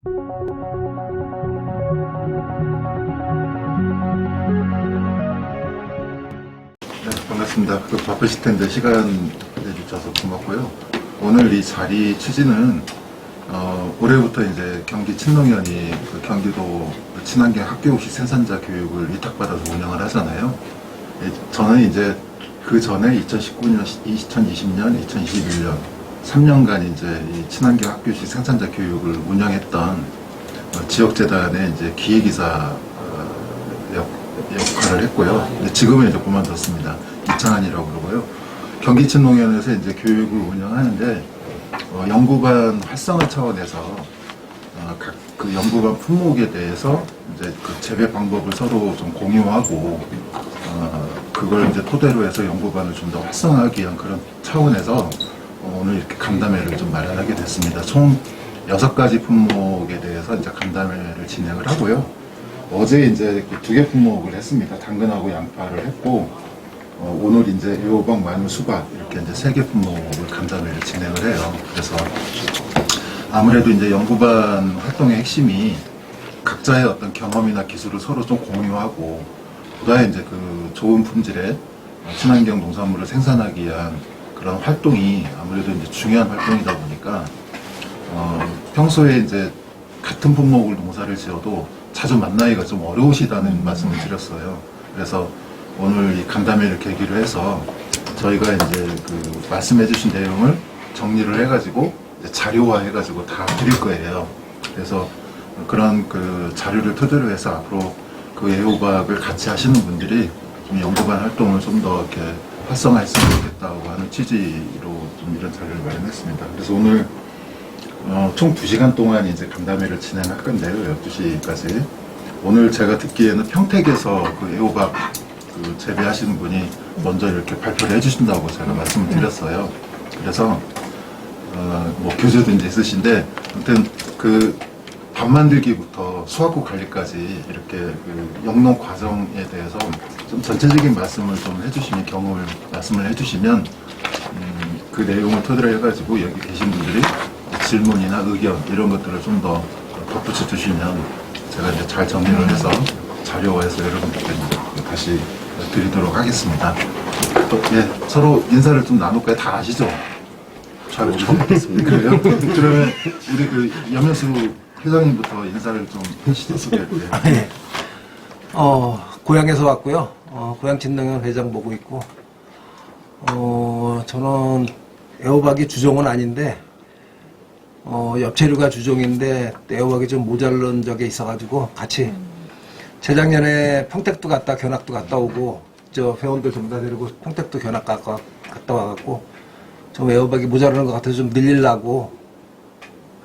네, 반갑습니다. 바쁘실 텐데 시간 내주셔서 고맙고요. 오늘 이 자리 취지는 올해부터 이제 경기 친농연이 경기도 친환경 학교급식 생산자 교육을 위탁받아서 운영을 하잖아요. 저는 이제 그 전에 2019년, 2020년, 2021년 3년간 이제 이 친환경 학교급식 생산자 교육을 운영했던 지역재단의 이제 기획이사 역할을 했고요. 지금은 이제 그만뒀습니다. 이창한이라고 그러고요. 경기친농연에서 이제 교육을 운영하는데 연구반 활성화 차원에서 각 그 연구반 품목에 대해서 이제 그 재배 방법을 서로 좀 공유하고 그걸 이제 토대로 해서 연구반을 좀 더 활성화하기 위한 그런 차원에서 오늘 이렇게 간담회를 좀 마련하게 됐습니다. 총 6가지 품목에 대해서 이제 간담회를 진행을 하고요. 어제 이제 2개 품목을 했습니다. 당근하고 양파를 했고, 오늘 이제 애호박, 마늘, 수박 이렇게 이제 3개 품목을 간담회를 진행을 해요. 그래서 아무래도 이제 연구반 활동의 핵심이 각자의 어떤 경험이나 기술을 서로 좀 공유하고, 보다 이제 그 좋은 품질의 친환경 농산물을 생산하기 위한 그런 활동이 아무래도 이제 중요한 활동이다 보니까, 평소에 이제 같은 품목을 농사를 지어도 자주 만나기가 좀 어려우시다는 말씀을 드렸어요. 그래서 오늘 이 간담회를 계기로 해서 저희가 이제 그 말씀해 주신 내용을 정리를 해가지고 이제 자료화 해가지고 다 드릴 거예요. 그래서 그런 그 자료를 토대로 해서 앞으로 그 애호박을 같이 하시는 분들이 좀 연구반 활동을 좀 더 이렇게 활성화했으면 좋겠다고 하는 취지로 좀 이런 자료를 마련했습니다. 그래서 오늘 총 2시간 동안 이제 간담회를 진행할 건데요. 12시까지. 오늘 제가 듣기에는 평택에서 그 애호박 그 재배하시는 분이 먼저 이렇게 발표를 해주신다고 제가 말씀을 드렸어요. 그래서 뭐 교재도 이제 있으신데, 아무튼 그 밥 만들기부터 수확후 관리까지 이렇게 그 영농 과정에 대해서 좀 전체적인 말씀을 좀 해주시면, 말씀을 해주시면 그 내용을 토대로 해가지고 여기 계신 분들이 질문이나 의견 이런 것들을 좀 더 덧붙여 주시면 제가 이제 잘 정리를 해서 자료화해서 여러분들께 다시 드리도록 하겠습니다. 또 서로 인사를 좀 나눌까요? 다 아시죠? 잘 처음 뵙겠습니다. 그래요? 그러면 우리 그 염현수 회장님부터 인사를 좀 해주시죠. 소개할게요. 네. 고향에서 왔고요. 고향 진농연 회장 보고 있고, 저는 애호박이 주종은 아닌데, 엽채류가 주종인데 애호박이 좀 모자른 적이 있어가지고 같이 재작년에 평택도 갔다 견학도 갔다 오고, 저 회원들 전부 다 데리고 평택도 견학 갔다 와갖고 좀 애호박이 모자르는 것 같아서 좀 늘리려고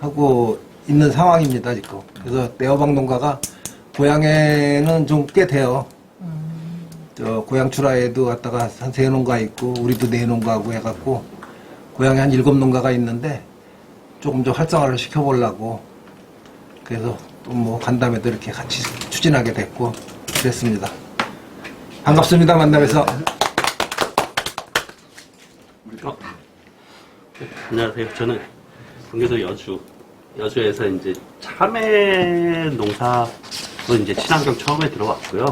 하고 있는 상황입니다, 지금. 그래서 애호박 농가가 고향에는 좀 꽤 돼요. 저 고향 출하에도 갔다가 한 3농가 있고, 우리도 4농가하고 해갖고 고향에 한 7농가가 있는데 조금 더 활성화를 시켜보려고, 그래서 또 뭐 간담회도 이렇게 같이 추진하게 됐고 그랬습니다. 반갑습니다. 만나면서. 안녕하세요. 저는 경기도 여주에서 이제 참외 농사로 이제 친환경 처음에 들어왔고요.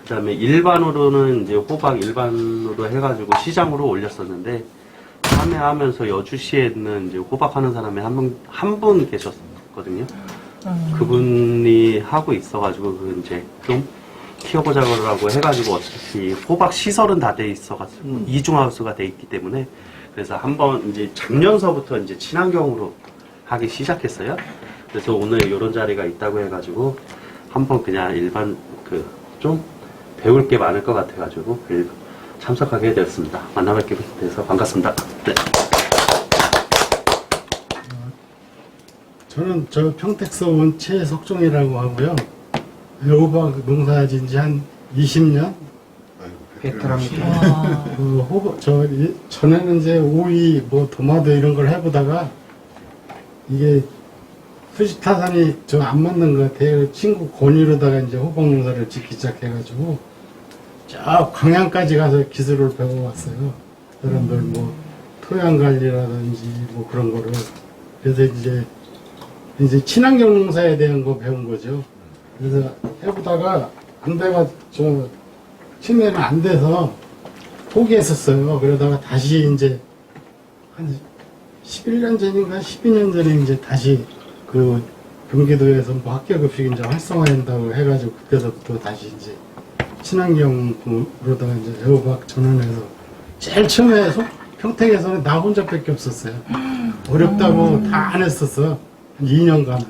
그 다음에 일반으로는 이제 호박 일반으로 해가지고 시장으로 올렸었는데, 참여하면서 여주시에는 이제 호박하는 사람이 한 분 계셨거든요. 그분이 하고 있어가지고, 그 이제 좀 키워보자고 해가지고, 어차피 호박 시설은 다 돼 있어가지고, 이중하우스가 돼 있기 때문에, 그래서 한번 이제 작년서부터 이제 친환경으로 하기 시작했어요. 그래서 오늘 이런 자리가 있다고 해가지고, 한번 그냥 일반 좀 배울 게 많을 것 같아가지고, 참석하게 되었습니다. 만나뵙게 돼서 반갑습니다. 네. 저는 평택서 온 최석종이라고 하고요. 애호박 농사진 지 한 20년? 베테랑이죠. 전에는 이제 오이, 도마도 이런 걸 해보다가 이게 수지타산이 좀 안 맞는 것 같아요. 친구 권유로다가 이제 호박 농사를 짓기 시작해가지고 저 광양까지 가서 기술을 배워왔어요. 사람들 토양 관리라든지 그런 거를. 그래서 이제 이제 친환경 농사에 대한 거 배운 거죠. 그래서 해보다가 안 돼가 처음에는 안 돼서 포기했었어요. 그러다가 다시 이제 한 11년 전인가 12년 전에 이제 다시 그 경기도에서 뭐 학교급식 이제 활성화한다고 해가지고 그때서부터 다시 이제 친환경으로다가 이제 애호박 전환해서 제일 처음에 평택에서는 나 혼자밖에 없었어요. 어렵다고 다 안 했었어. 한 2년간.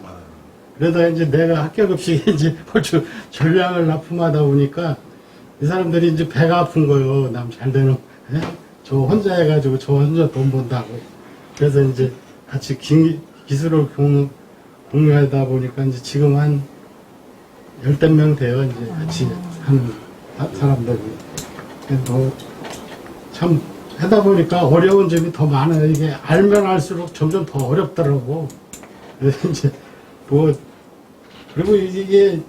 그러다가 이제 내가 학교급식에 이제 벌써 전량을 납품하다 보니까 이 사람들이 이제 배가 아픈 거예요. 남 잘 되는, 예? 저 혼자 해가지고 저 혼자 돈 번다고. 그래서 이제 같이 기술을 공유하다 보니까 이제 지금 한 10명 돼요. 이제 같이 하는 사람들이. 참 하다 보니까 어려운 점이 더 많아요. 이게 알면 알수록 점점 더 어렵더라고. 그래서 이제 그리고 이게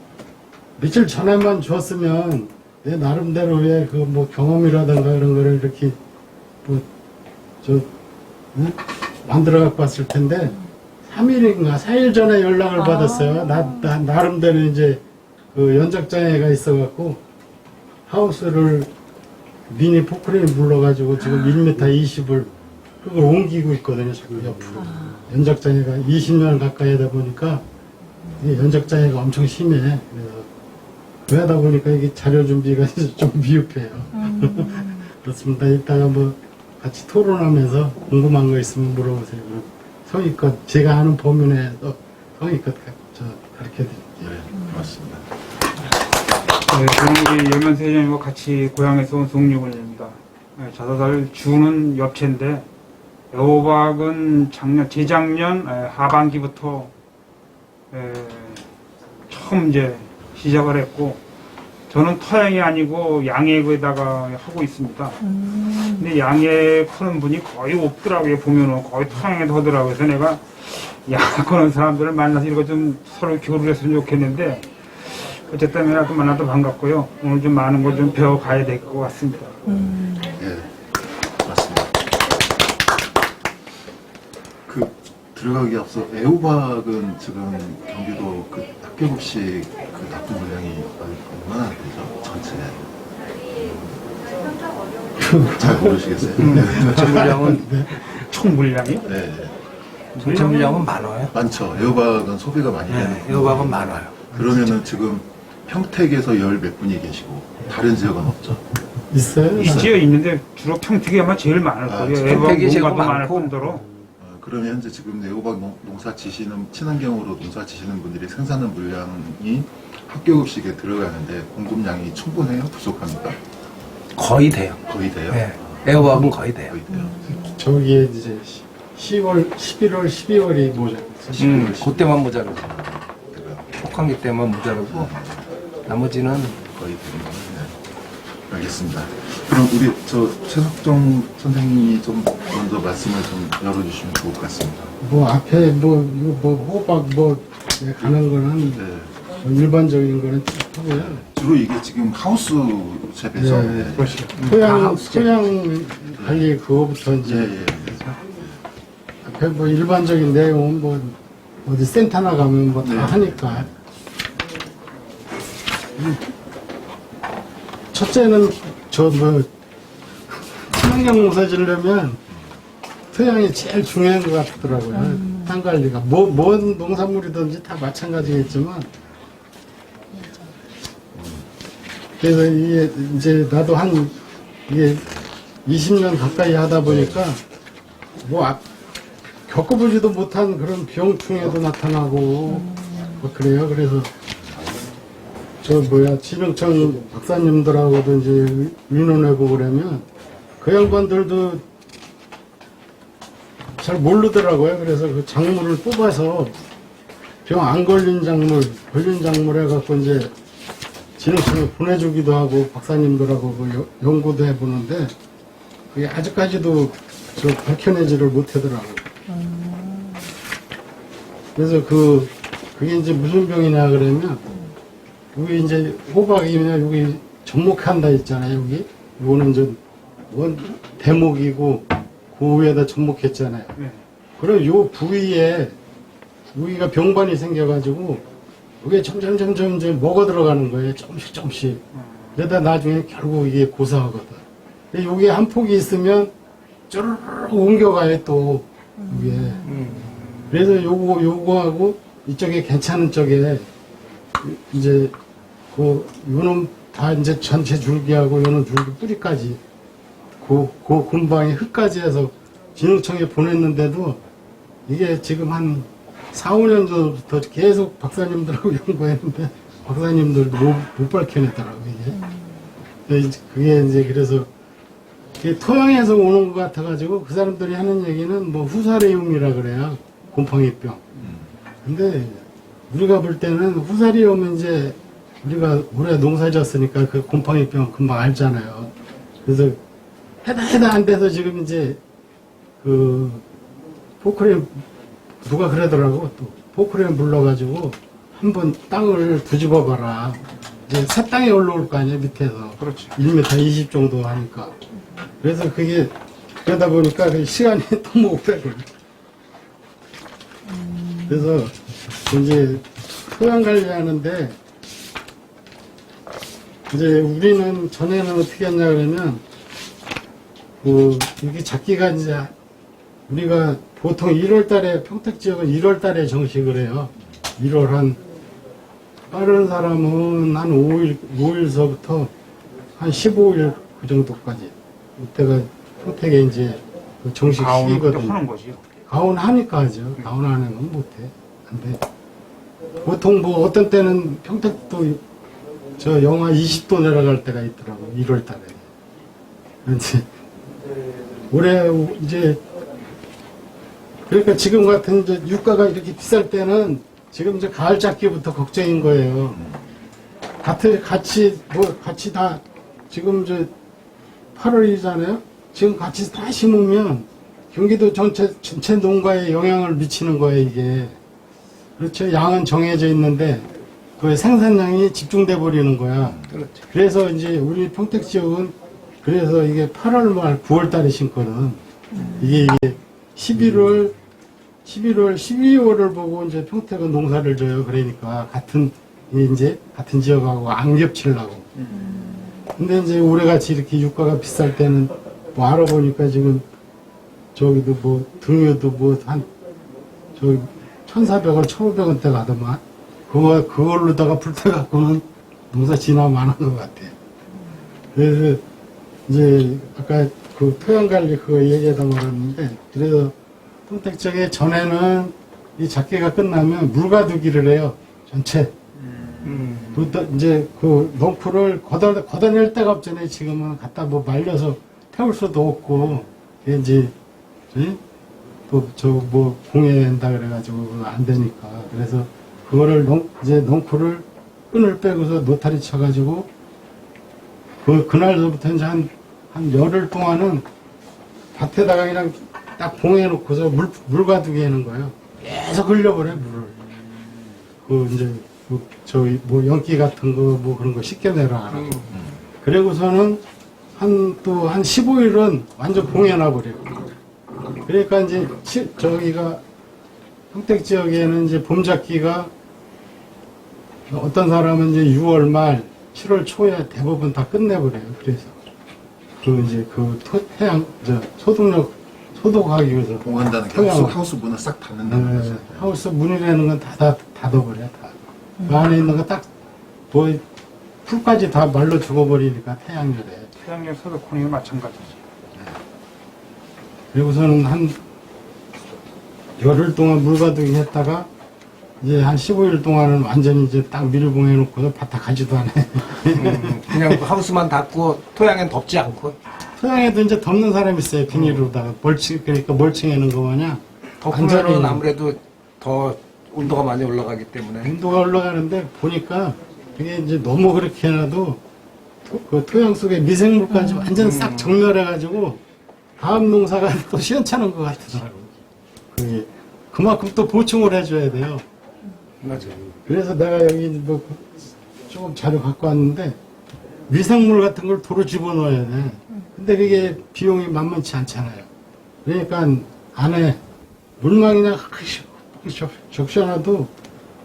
며칠 전에만 줬으면 내 나름대로의 그 뭐 경험이라든가 이런 거를 이렇게 만들어 갖고 왔을 텐데 3일인가 4일 전에 연락을 받았어요. 나 나름대로 이제 그 연작장애가 있어 갖고 하우스를 미니 포크레인 불러가지고 지금 1m 20을 그걸 옮기고 있거든요. 자꾸 옆으로. 연작장애가 20년 가까이 하다 보니까 이게 연작장애가 엄청 심해. 그래서 그러다 보니까 이게 자료 준비가 좀 미흡해요. 그렇습니다. 이따가 뭐 같이 토론하면서 궁금한 거 있으면 물어보세요. 그럼 성의껏 제가 하는 범위 내에서 성의껏 가르쳐 드릴게요. 네, 고맙습니다. 네, 저는 열면서 회장님과 같이 고향에서 온 송유근입니다. 네, 자사살 주는 엽채인데 애호박은 재작년 하반기부터 처음 이제 시작을 했고 저는 토양이 아니고 양액에다가 하고 있습니다. 근데 양액 하는 분이 거의 없더라고요. 보면은 거의 토양에도 하더라고요. 그래서 내가 양액 하는 사람들을 만나서 이거 좀 서로 교류를 했으면 좋겠는데 어쨌든 나도 만나도 반갑고요. 오늘 좀 많은 걸 좀 배워가야 될 것 같습니다. 예, 맞습니다. 들어가기 앞서 애호박은 지금 경기도 그 학교급식 그 납품 물량이 얼마나 되죠? 전체에? 잘 모르시겠어요? 전체 물량은 총 물량이? 네, 네. 전체 물량은 많아요. 많죠. 애호박은 소비가 많이 되는 네, 애호박은 많아요. 그러면은 지금 평택에서 열 몇 분이 계시고 다른 지역은 없죠? 있어요? 있지요, 있는데 주로 평택이 아마 제일 많을 아, 거예요. 평택이 애호박 제일 농가도 많을 많고. 뿐더러. 그러면 현재 지금 애호박 농사 지시는 친환경으로 농사 지시는 분들이 생산한 물량이 학교급식에 들어가는데 공급량이 충분해요? 부족합니까? 거의 돼요. 거의 돼요? 네, 애호박은 거의 돼요. 거의 돼요. 저기에 이제 10월, 11월, 12월이 모자랐어요. 11월, 그때만 모자르고 그래요. 혹한기 때만 모자르고 나머지는 거의 되는 거예요. 네. 알겠습니다. 그럼 우리 최석정 선생님이 좀 먼저 말씀을 좀 열어주시면 좋을 것 같습니다. 뭐 앞에 호박 가는 거는 네. 뭐 일반적인 거는 하고요. 주로 이게 지금 하우스 재배죠? 네, 네. 그렇죠. 하우스 토양 관리 그거부터 예, 이제 예. 앞에 뭐 일반적인 내용은 뭐 어디 센터나 가면 뭐 다 네. 하니까. 첫째는 친환경 농사 지으려면 토양이 제일 중요한 것 같더라고요. 땅 관리가. 뭔 농산물이든지 다 마찬가지겠지만. 그래서 이게 이제 나도 이게 20년 가까이 하다 보니까 겪어보지도 못한 그런 병충해도 나타나고 뭐 그래요. 그래서 진흥청 박사님들하고도 이제 의논해보고 그러면 그 양반들도 잘 모르더라고요. 그래서 그 작물을 뽑아서 병 안 걸린 작물, 걸린 작물 해갖고 이제 진흥청에 보내주기도 하고 박사님들하고 그 연구도 해보는데 그게 아직까지도 밝혀내지를 못하더라고요. 그래서 그게 이제 무슨 병이냐 그러면 여기 이제 호박이면 여기 접목한다 있잖아요. 여기 이거는 좀 대목이고 그 위에다 접목했잖아요. 네. 그럼 요 부위에 우리가 병반이 생겨가지고 이게 점점 이제 먹어 들어가는 거예요. 조금씩. 그러다 나중에 결국 이게 고사하거든. 근데 요게 한 폭이 있으면 쭈르르 옮겨가요 또 이게. 그래서 요거하고 이쪽에 괜찮은 쪽에 이제 요는 다 이제 전체 줄기하고 요는 줄기 뿌리까지 그 근방에 흙까지 해서 진흥청에 보냈는데도 이게 지금 한 4, 5년 전부터 계속 박사님들하고 연구했는데 박사님들도 못 밝혀냈더라고요, 이게. 그게 이제 그래서 그게 토양에서 오는 것 같아가지고 그 사람들이 하는 얘기는 뭐 후사리움이라 그래요. 곰팡이병. 근데 우리가 볼 때는 후사리움은 이제 우리가 올해 농사 지었으니까 그 곰팡이병 금방 알잖아요. 그래서 해다 안 돼서 지금 이제 그 포크레인 누가 그러더라고 또 포크레인 불러가지고 한번 땅을 뒤집어 봐라. 이제 새 땅에 올라올 거 아니에요 밑에서. 그렇죠. 1m 20 정도 하니까. 그래서 그게 그러다 보니까 그 시간이 너무 오래 걸려. 그래서 이제 토양 관리하는데 이제 우리는 전에는 어떻게 했냐 그러면 이렇게 작기가 이제 우리가 보통 1월 달에 평택 지역은 1월 달에 정식을 해요. 1월 한 빠른 사람은 한 5일서부터 한 15일 그 정도까지. 이때가 평택에 이제 그 정식 가온을 그때 시기거든요. 하는 거지요. 가온 하니까 하죠. 가온 안 하면 못해. 근데 보통 뭐 어떤 때는 평택도 저 영하 20도 내려갈 때가 있더라고. 1월 달에. 이제 올해 이제 그러니까 지금 같은 이제 유가가 이렇게 비쌀 때는 지금 이제 가을 잡기부터 걱정인 거예요. 같이 다 지금 이제 8월이잖아요. 지금 같이 다 심으면 경기도 전체 농가에 영향을 미치는 거예요, 이게. 그렇죠. 양은 정해져 있는데 그 생산량이 집중돼 버리는 거야. 그렇죠. 그래서 이제 우리 평택 지역은 그래서 이게 8월 말 9월 달에 심거든. 이게 11월, 12월을 보고 이제 평택은 농사를 져요. 그러니까 같은 지역하고 안 겹치려고. 근데 이제 올해같이 이렇게 유가가 비쌀 때는 뭐 알아보니까 지금 저기도 뭐 등유도 뭐 한 저기 1,400원, 1,500원대 가더만 그걸로다가 불태갖고는 농사 진화만 하는 것 같아. 그래서 이제 아까 그 토양 관리 그거 얘기하다 말았는데 그래서 평택 쪽에 전에는 이 작계가 끝나면 물가두기를 해요. 전체. 또 이제 그 넝쿨을 걷어낼 데가 없잖아요. 지금은 갖다 뭐 말려서 태울 수도 없고 그게 이제 또 저 뭐 공해낸다 그래가지고 안 되니까 그래서 그거를 이제 넝쿨을 끈을 빼고서 노타리 쳐가지고 그날부터 이제 한 열흘 동안은 밭에다가 그냥 딱 봉해놓고서 물 가두게 하는 거예요. 계속 흘려버려 물을. 이제 저기 뭐 연기 같은 거 뭐 그런 거 씻겨내라 하라고. 그리고서는 한 15일은 완전 봉해놔버려요. 그러니까 이제 저기가 평택 지역에는 이제 봄작기가 어떤 사람은 이제 6월 말 7월 초에 대부분 다 끝내버려요. 그래서 이제 태양 소독하기 위해서 봉한다는 게 하우스 문을 싹 닫는다는 거죠. 하우스 문이라는 건 다 닫아버려. 다. 그 안에 있는 거 딱 뭐 풀까지 다 말로 죽어버리니까 태양열에. 태양열 소독하는 게 마찬가지지. 그리고서는 한 열흘 동안 물가두기 했다가 이제 한 15일 동안은 완전히 이제 딱 밀봉해 놓고서 밭 다 가지도 않아. 그냥 하우스만 닫고 토양엔 덮지 않고 토양에도 이제 덮는 사람이 있어요. 비닐로다가 그러니까 멀칭해 놓은 거 마냥. 덮으면 아무래도 더 온도가 많이 올라가기 때문에 온도가 올라가는데 보니까 그게 이제 너무 그렇게 해놔도 그 토양 속에 미생물까지 완전 싹 정렬해가지고 다음 농사가 또 시원찮은 것 같더라고. 그게 그만큼 또 보충을 해줘야 돼요. 맞아요. 그래서 내가 여기 뭐 조금 자료 갖고 왔는데 미생물 같은 걸 도로 집어넣어야 돼. 근데 그게 비용이 만만치 않잖아요. 그러니까 안에 물망이나 적셔놔도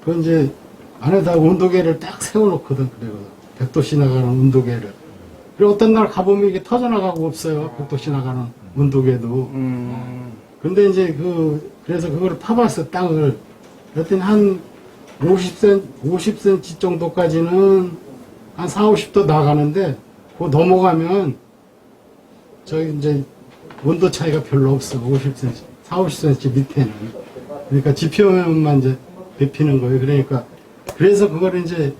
그 이제 안에다 온도계를 딱 세워놓거든. 그리고 100도씨 나가는 온도계를. 그리고 어떤 날 가보면 이게 터져나가고 없어요. 100도씨 나가는 온도계도. 근데 이제 그래서 그걸 파봤어, 땅을. 그랬더니 한 50cm 정도까지는 한 4, 50도 나가는데, 그거 넘어가면, 저기 이제 온도 차이가 별로 없어. 50cm, 4, 50cm 밑에는. 그러니까 지표면만 이제 데피는 거예요. 그러니까, 그래서 그걸 이제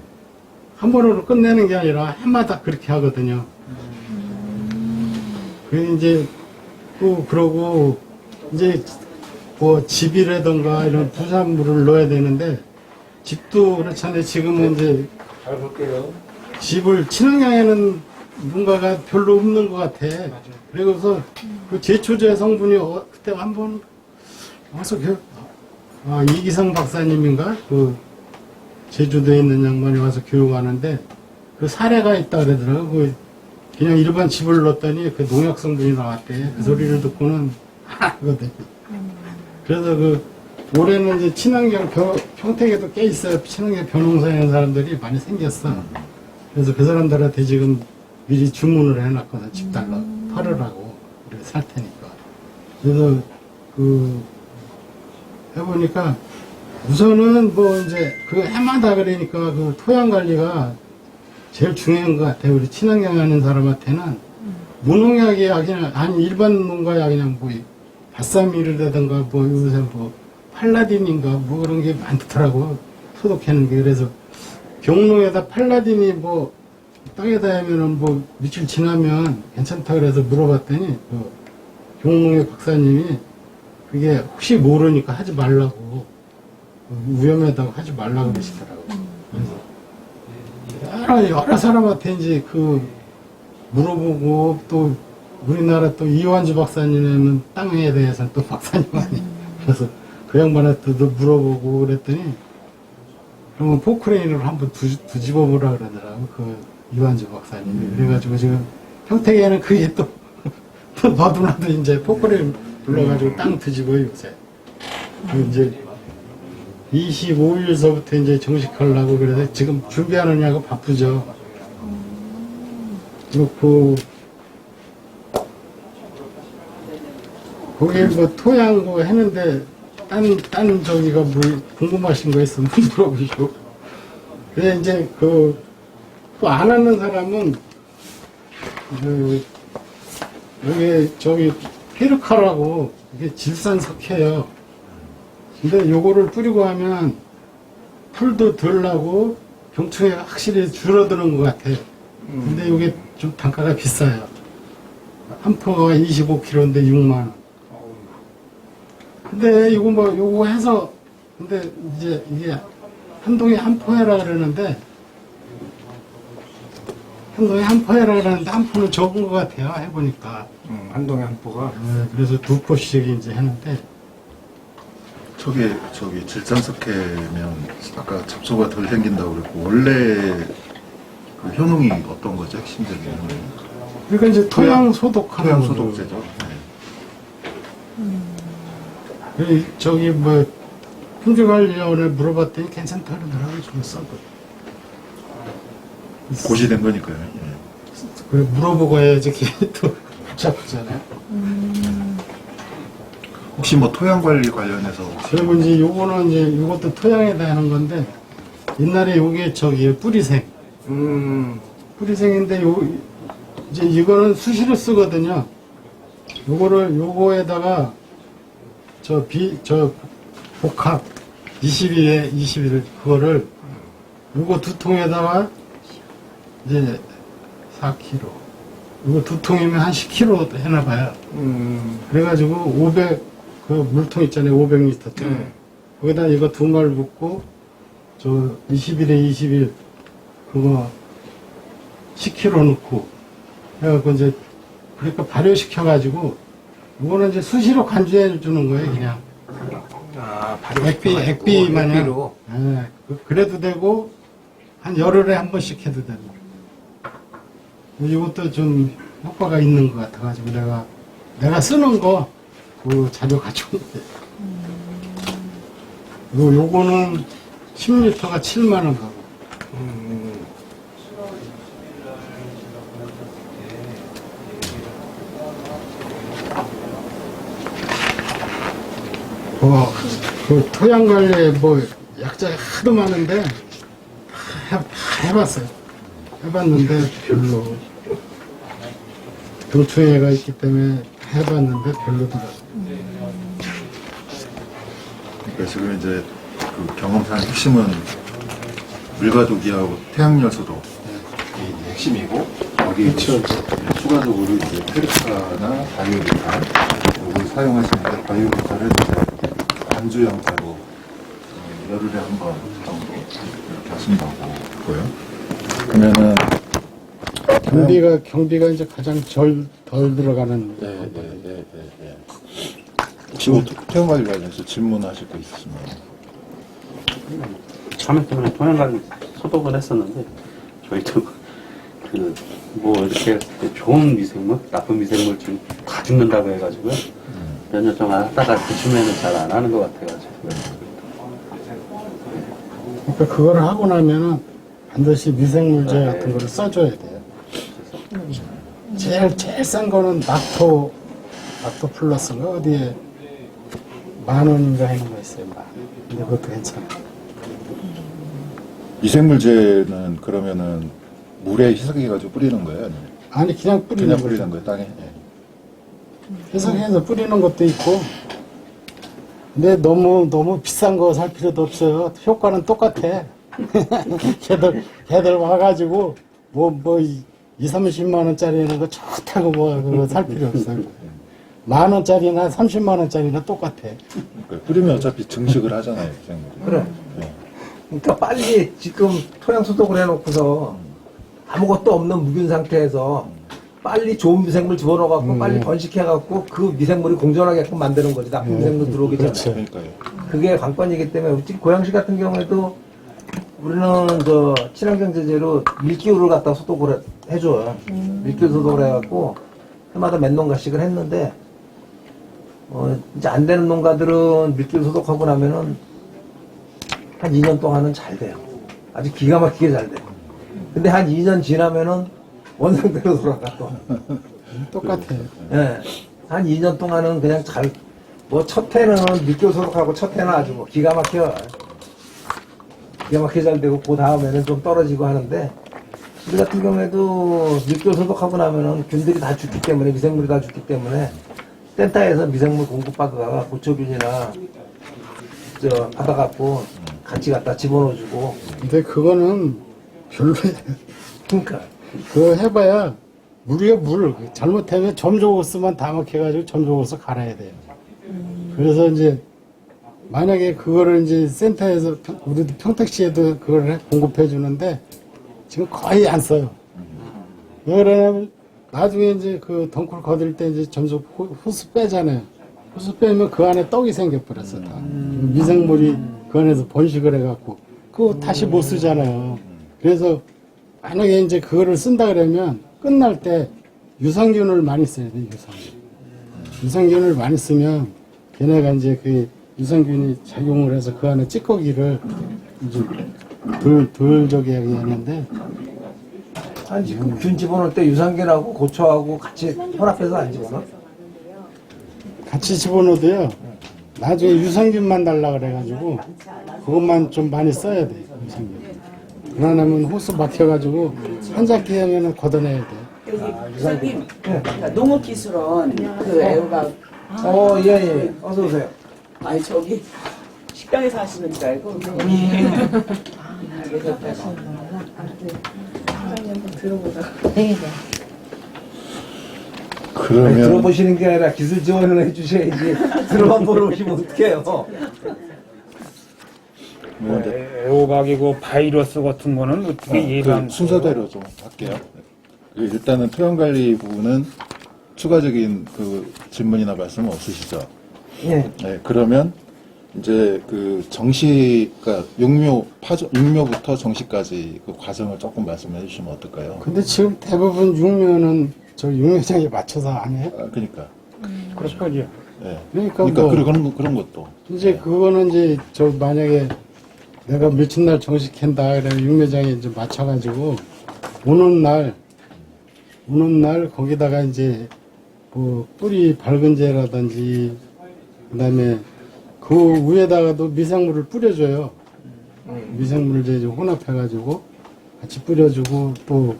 한 번으로 끝내는 게 아니라 해마다 그렇게 하거든요. 그래 이제 또 그러고 이제 뭐 집이라든가 이런 부산물을 넣어야 되는데 집도 그렇잖아요. 지금은 이제 집을 친환경에는 뭔가가 별로 없는 것 같아. 그래서 그 제초제 성분이 그때 한번 와서 이기성 박사님인가 그 제주도에 있는 양반이 와서 교육하는데 그 사례가 있다 그러더라고. 그냥 일반 집을 넣었더니 그 농약 성분이 나왔대. 그 소리를 듣고는 하거든. 그래서 올해는 이제 친환경 평택에도 꽤 있어요. 친환경 벼농사 하는 사람들이 많이 생겼어. 그래서 그 사람들한테 지금 미리 주문을 해놨거든. 집 달라 팔으라고. 그래 살 테니까. 그래서 해보니까 우선은 뭐 이제 해마다 그러니까 그 토양 관리가 제일 중요한 것 같아요. 우리 친환경 하는 사람한테는 무농약이 그냥 아니 일반 농가야 그냥 뭐 바사미르라든가 뭐 요새 뭐 팔라딘인가 뭐 그런 게 많더라고. 소독하는 게. 그래서 경로에다 팔라딘이 뭐 땅에다 하면은 뭐 며칠 지나면 괜찮다 그래서 물어봤더니 경농의 박사님이 그게 혹시 모르니까 하지 말라고 위험하다고 하지 말라고 그러시더라고요. 그래서 여러 사람한테 이제 물어보고 또 우리나라 또 이완주 박사님은 땅에 대해서는 또 박사님 아니. 그래서 그 양반한테도 물어보고 그랬더니 그러면 포크레인을 한번 뒤집어 보라 그러더라고. 그 이완주 박사님이. 그래가지고 지금 평택에는 그게 또 너도 나도 이제 포크레인 불러가지고 땅 뒤집어요 요새. 이제 25일서부터 이제 정식하려고 그래서 지금 준비하느냐고 바쁘죠. 그렇고, 거기 뭐 토양 뭐 했는데, 딴 저기가 뭐 궁금하신 거 있으면 물어보시고. 그래, 이제 또 안 하는 사람은, 여기 저기 페르카라고, 이게 질산석회예요. 근데 요거를 뿌리고 하면 풀도 덜 나고 병충해 확실히 줄어드는 것 같아. 근데 요게 좀 단가가 비싸요. 한 포가 25kg인데 6만원. 근데 요거 해서, 근데 이제 이게 한 동에 한 포해라 그러는데, 한 포는 적은 것 같아요. 해보니까. 한 동에 한 포가. 네, 그래서 2포씩 이제 했는데, 저기 질산석회면 아까 잡초가 덜 생긴다고 그랬고 원래 그 효능이 어떤 거죠? 핵심적인 효능? 그러니까 이제 토양 소독하는 토양 거죠. 소독제죠. 네. 저기 뭐 품질관리원에 물어봤더니 괜찮다 그러더라고요. 좀 써도. 고시된 거니까요. 네. 그 물어보고 해야지 걔 또 붙잡잖아요. 혹시 뭐 토양 관리 관련해서 그리고 이제 요거는 이제 이것도 토양에다 하는 건데 옛날에 요게 저기 뿌리생. 뿌리생인데 이제 이거는 수시로 쓰거든요. 요거에다가 저 복합 21 그거를 요거 2통에다가 이제 4kg. 이거 2통이면 한 10kg 해나봐요. 그래가지고 500 그 물통 있잖아요. 500리터. 거기다 이거 2말 붓고 저 21에 21 그거 10kg 넣고 해갖고 이제 그러니까 발효시켜가지고 이거는 이제 수시로 간주해 주는 거예요. 그냥 액비 마냥. 액비로. 예, 그래도 되고 한 열흘에 한 번씩 해도 되고. 이것도 좀 효과가 있는 것 같아가지고 내가 쓰는 거 그 자료 가져온 거예요. 요거는 10리터가 7만 원 가고. 그 토양 관리에 뭐 약자가 하도 많은데 다 해봤어요. 해봤는데 별로. 병충해가 있기 때문에 해봤는데 별로더라고요. 그러니까 지금 이제 그 경험상 핵심은 물가도기하고 태양열소도 이 핵심이고 거기에 추가적으로 이제 페르카나 바이오리탄 이걸 사용하시는데 바이오리탄을 이제 반주 형태로 열흘에 한 번 정도 이렇게 하신다고 보고요. 그러면은 경비가 이제 가장 덜 들어가는. 지금 태양관리 관련해서 질문하실 거 있으시면. 참외 때문에 토양관 소독을 했었는데 저희도 뭐 이렇게 좋은 미생물, 나쁜 미생물 지금 다 죽는다고 해가지고요. 몇 년 동안 하다가 그쯤에는 잘 안 하는 것 같아가지고. 그러니까 그걸 하고 나면은 반드시 미생물제 같은 거를 써줘야 돼요. 제일 싼 거는 낙토 플러스가 어디에 10,000원인가 하는 거 있어요. 근데 그것도 괜찮아. 미생물제는 그러면은 물에 희석해가지고 뿌리는 거예요? 아니면 아니 그냥 뿌리는 그냥 거죠. 뿌리는 거예요, 땅에? 해석해서 뿌리는 것도 있고. 근데 너무 비싼 거 살 필요도 없어요. 효과는 똑같아. 걔들 와가지고 뭐 20-30만 원짜리는 거 좋다고 뭐 그거 살 필요 없어요. 10,000원짜리나 30만 원짜리나 똑같아. 그러니까 뿌리면 어차피 증식을 하잖아요, 미생물이. 그래. 네. 그러니까 빨리 지금 토양 소독을 해놓고서 아무것도 없는 무균 상태에서 빨리 좋은 미생물 집어넣어갖고 빨리 번식해갖고 그 미생물이 공존하게끔 만드는 거지. 나쁜 미생물 들어오기 전에. 그렇죠. 그러니까요. 그게 관건이기 때문에 지금 고양시 같은 경우에도 우리는 저 친환경 제재로 밀기후를 갖다 소독을 해줘요. 밀기후 소독을 해갖고 해마다 몇 농가씩을 했는데 이제 안 되는 농가들은 밀기후 소독하고 나면은 한 2년 동안은 잘 돼요. 아주 기가 막히게 잘 돼요. 근데 한 2년 지나면은 원상대로 돌아가 또. 똑같아요. 예. 한 2년 동안은 그냥 첫 해는 밀기후 소독하고 첫 해는 아주 뭐 기가 막혀. 기가 막히게 잘 되고, 그 다음에는 좀 떨어지고 하는데, 우리 같은 경우에도 밀기후 소독하고 나면은 균들이 다 죽기 때문에, 미생물이 다 죽기 때문에, 센터에서 미생물 공급받다가 고초균이나, 받아갖고, 같이 갖다 집어넣어주고. 근데 그거는 별로예요. 그러니까. 그거 해봐야 물이요, 물. 잘못하면 점조고스만 다 막혀가지고 점조고스 갈아야 돼요. 그래서 이제 만약에 그거를 이제 센터에서 우리도 평택시에도 그걸 공급해 주는데 지금 거의 안 써요. 왜 그러냐면 나중에 이제 그 덩굴 거들 때 이제 점수 호수 빼잖아요. 호수 빼면 그 안에 떡이 생겨버렸어 다. 미생물이 그 안에서 번식을 해갖고 그거 다시 못 쓰잖아요. 그래서 만약에 이제 그거를 쓴다 그러면 끝날 때 유산균을 많이 써야 돼, 유산균을 많이 쓰면 걔네가 이제 그 유산균이 작용을 해서 그 안에 찌꺼기를 이제 덜 저기 하는데 아니, 지금 균 집어넣을 때 유산균하고 고초하고 같이 혼합해서 안 집어넣어? 같이 집어넣어도요. 나중에 유산균만 달라 그래가지고 그것만 좀 많이 써야 돼, 유산균. 그러냐면 호수 막혀가지고 한 작기 하면은 걷어내야 돼. 여기 선생님, 농업기술원 그 애호가 예. 어서 오세요. 아니 저기 식당에서 하시는 줄 알고 아니, 그러면 들어보시는 게 아니라 기술 지원을 해주셔야지. 들어만 보러 오시면 어떡해요. 애호박이고 바이러스 같은 거는 어떻게 예방? 그 순서대로 좀 할게요. 일단은 토양관리 부분은 추가적인 그 질문이나 말씀은 없으시죠? 예. 네, 그러면 이제 그 그러니까 육묘부터 정시까지 그 과정을 조금 말씀해 주시면 어떨까요? 근데 지금 대부분 육묘는 저 육묘장에 맞춰서 안 해요. 그러니까 그렇군요. 예. 그러니까 뭐- 그런 것도. 이제 그거는 이제 저 만약에 내가 며칠 날 정식한다 그러면 육매장에 이제 맞춰가지고 오는 날 거기다가 이제 뭐 뿌리 밝은제라든지 그다음에 그 위에다가도 미생물을 뿌려줘요. 미생물을 이제 혼합해가지고 같이 뿌려주고 또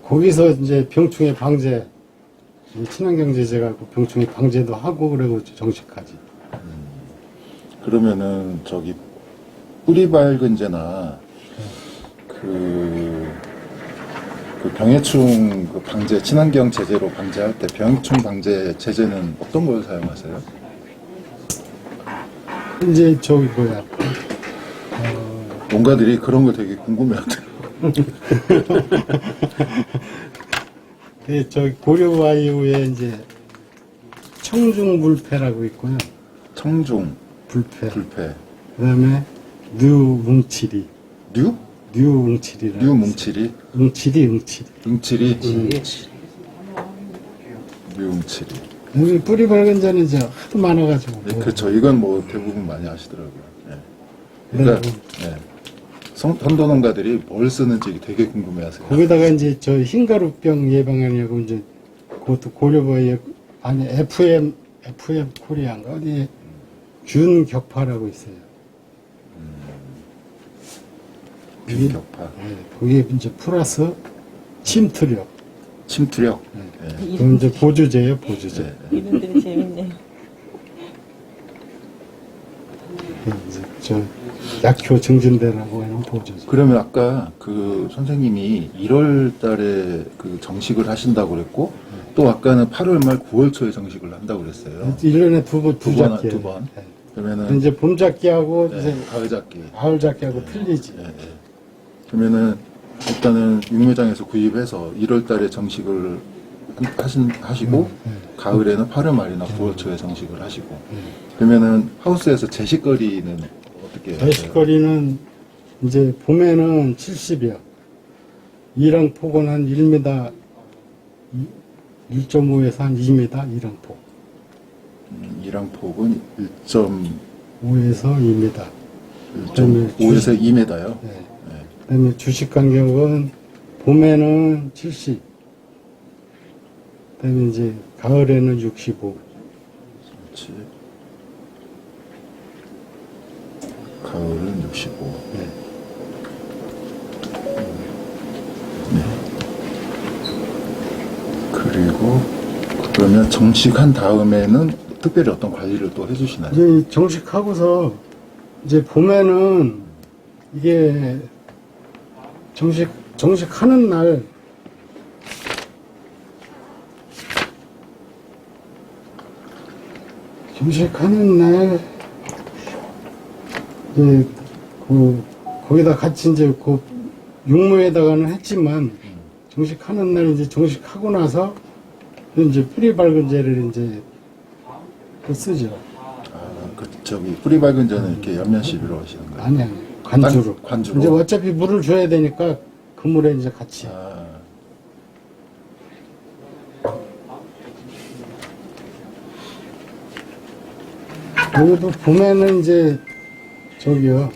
거기서 이제 병충해 방제 친환경 제재가 그 병충해 방제도 하고 그리고 정식까지. 그러면은 저기 뿌리 밝은제나 그 병해충 그 방제 친환경 제재로 방제할 때 병해충 방제 제재는 어떤 걸 사용하세요? 이제 저기 뭐야 농가들이 그런 거 되게 궁금해하더라고요. 그 저기 고려바이오에 이제 청중불패라고 있고요. 청중, 불패. 불패, 그다음에 뉴웅치리. 뉴? 뉴웅치리라. 뉴뭉치리, 응치리. 응치리, 뉴웅치리. 여기 뿌리 밝은 자는 이제 하도 많아가지고. 네, 그렇죠. 이건 뭐 대부분 많이 아시더라고요. 예. 그러니까 네. 예. 선도농가들이 뭘 쓰는지 되게 궁금해하세요. 거기다가 이제 저 흰가루병 예방하려고 이제 그것도 고려바이오 아니 FM 코리아인가 어디에 균격파라고 있어요. 균격파, 네, 거기에 이제 플러스 침투력. 침투력. 네. 예. 그건 이제 보조제예요, 보조제. 예. 이름들이 재밌네요. 이제 저 약효 증진되라고 하는 보조제. 그러면 아까 그 선생님이 1월 달에 그 정식을 하신다고 그랬고, 또 아까는 8월 말 9월 초에 정식을 한다고 그랬어요. 1년에 두 번, 잡기. 두 번. 네. 그러면은, 이제 봄 잡기하고 네, 이제 가을 잡기. 가을 잡기하고 틀리지. 예, 예. 그러면은, 일단은 육묘장에서 구입해서 1월 달에 정식을 하시고, 가을에는 8월 말이나 9월 초에 정식을 하시고, 그러면은 하우스에서 제식거리는 어떻게 해요? 배식거리는 이제 봄에는 70이요. 이랑 폭은 한 1m, 1.5에서 한 2m 이랑폭. 이랑 폭은 1.5에서 5에서 2m. 그다음에 2m요? 네. 그다음에 주식 간격은 봄에는 70. 그다음에 이제 가을에는 65. 그렇지. 가을은 65. 네. 그리고 그러면 정식한 다음에는 특별히 어떤 관리를 또 해주시나요? 이제 정식하고서 이제 봄에는 이게 정식하는 날 정식하는 날 이제 거기다 같이 이제 그 육무에다가는 했지만 정식하는 날 이제 정식하고 나서 이제 뿌리 밝은제를 이제 또 쓰죠. 그 저기 뿌리 밝은 전은 이렇게 옆면시비로 하시는 거예요? 아니 관주로. 관주로? 이제 어차피 물을 줘야 되니까 그 물에 이제 같이. 아, 여기도 봄에는 이제 저기요.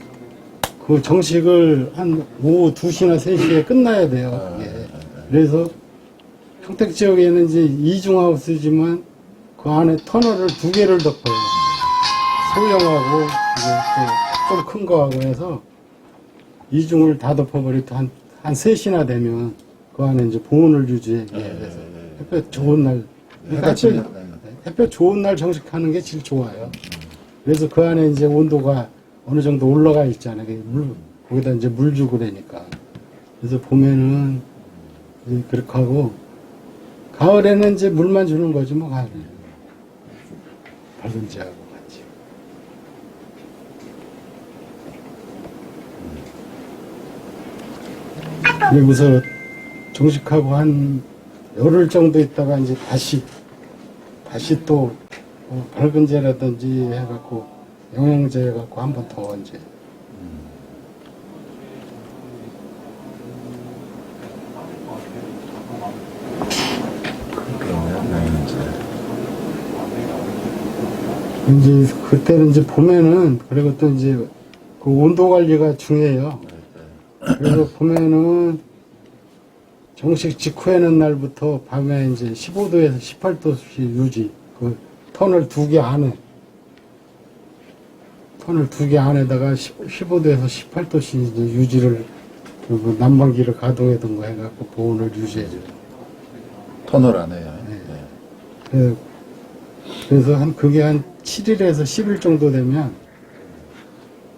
그 정식을 한 오후 2시나 3시에 끝나야 돼요. 예. 그래서 평택 지역에는 이제 이중하우스지만 그 안에 터널을 2개를 덮어요. 소형하고 이제 좀 큰 거하고 해서 이중을 다 덮어버리고 한 3시나 되면 그 안에 이제 보온을 유지해. 그래서 햇볕 좋은 날. 해가 지면, 햇볕 좋은 날 정식하는 게 제일 좋아요. 그래서 그 안에 이제 온도가 어느 정도 올라가 있잖아요. 거기다 이제 물 주고 그러니까. 그래서 봄에는 이제 그렇게 하고, 가을에는 이제 물만 주는 거지, 뭐, 가을에는. 밝은지하고 같이. 여기서 정식하고 한 열흘 정도 있다가 이제 다시 또 밝은제라든지 해갖고 영양제 해갖고 한 번 더 이제 그러면 이제 이제 그때는 이제 봄에는 그리고 또 이제 그 온도 관리가 중요해요. 그래서 봄에는 정식 직후에는 날부터 밤에 이제 15도에서 18도씩 유지. 그 턴을 2개 안에. 턴을 2개 안에다가 15도에서 18도씩 이제 유지를 그 난방기를 가동해둔 거 해갖고 보온을 유지해줘요. 터널 안에요. 네. 그래서 그게 한 7일에서 10일 정도 되면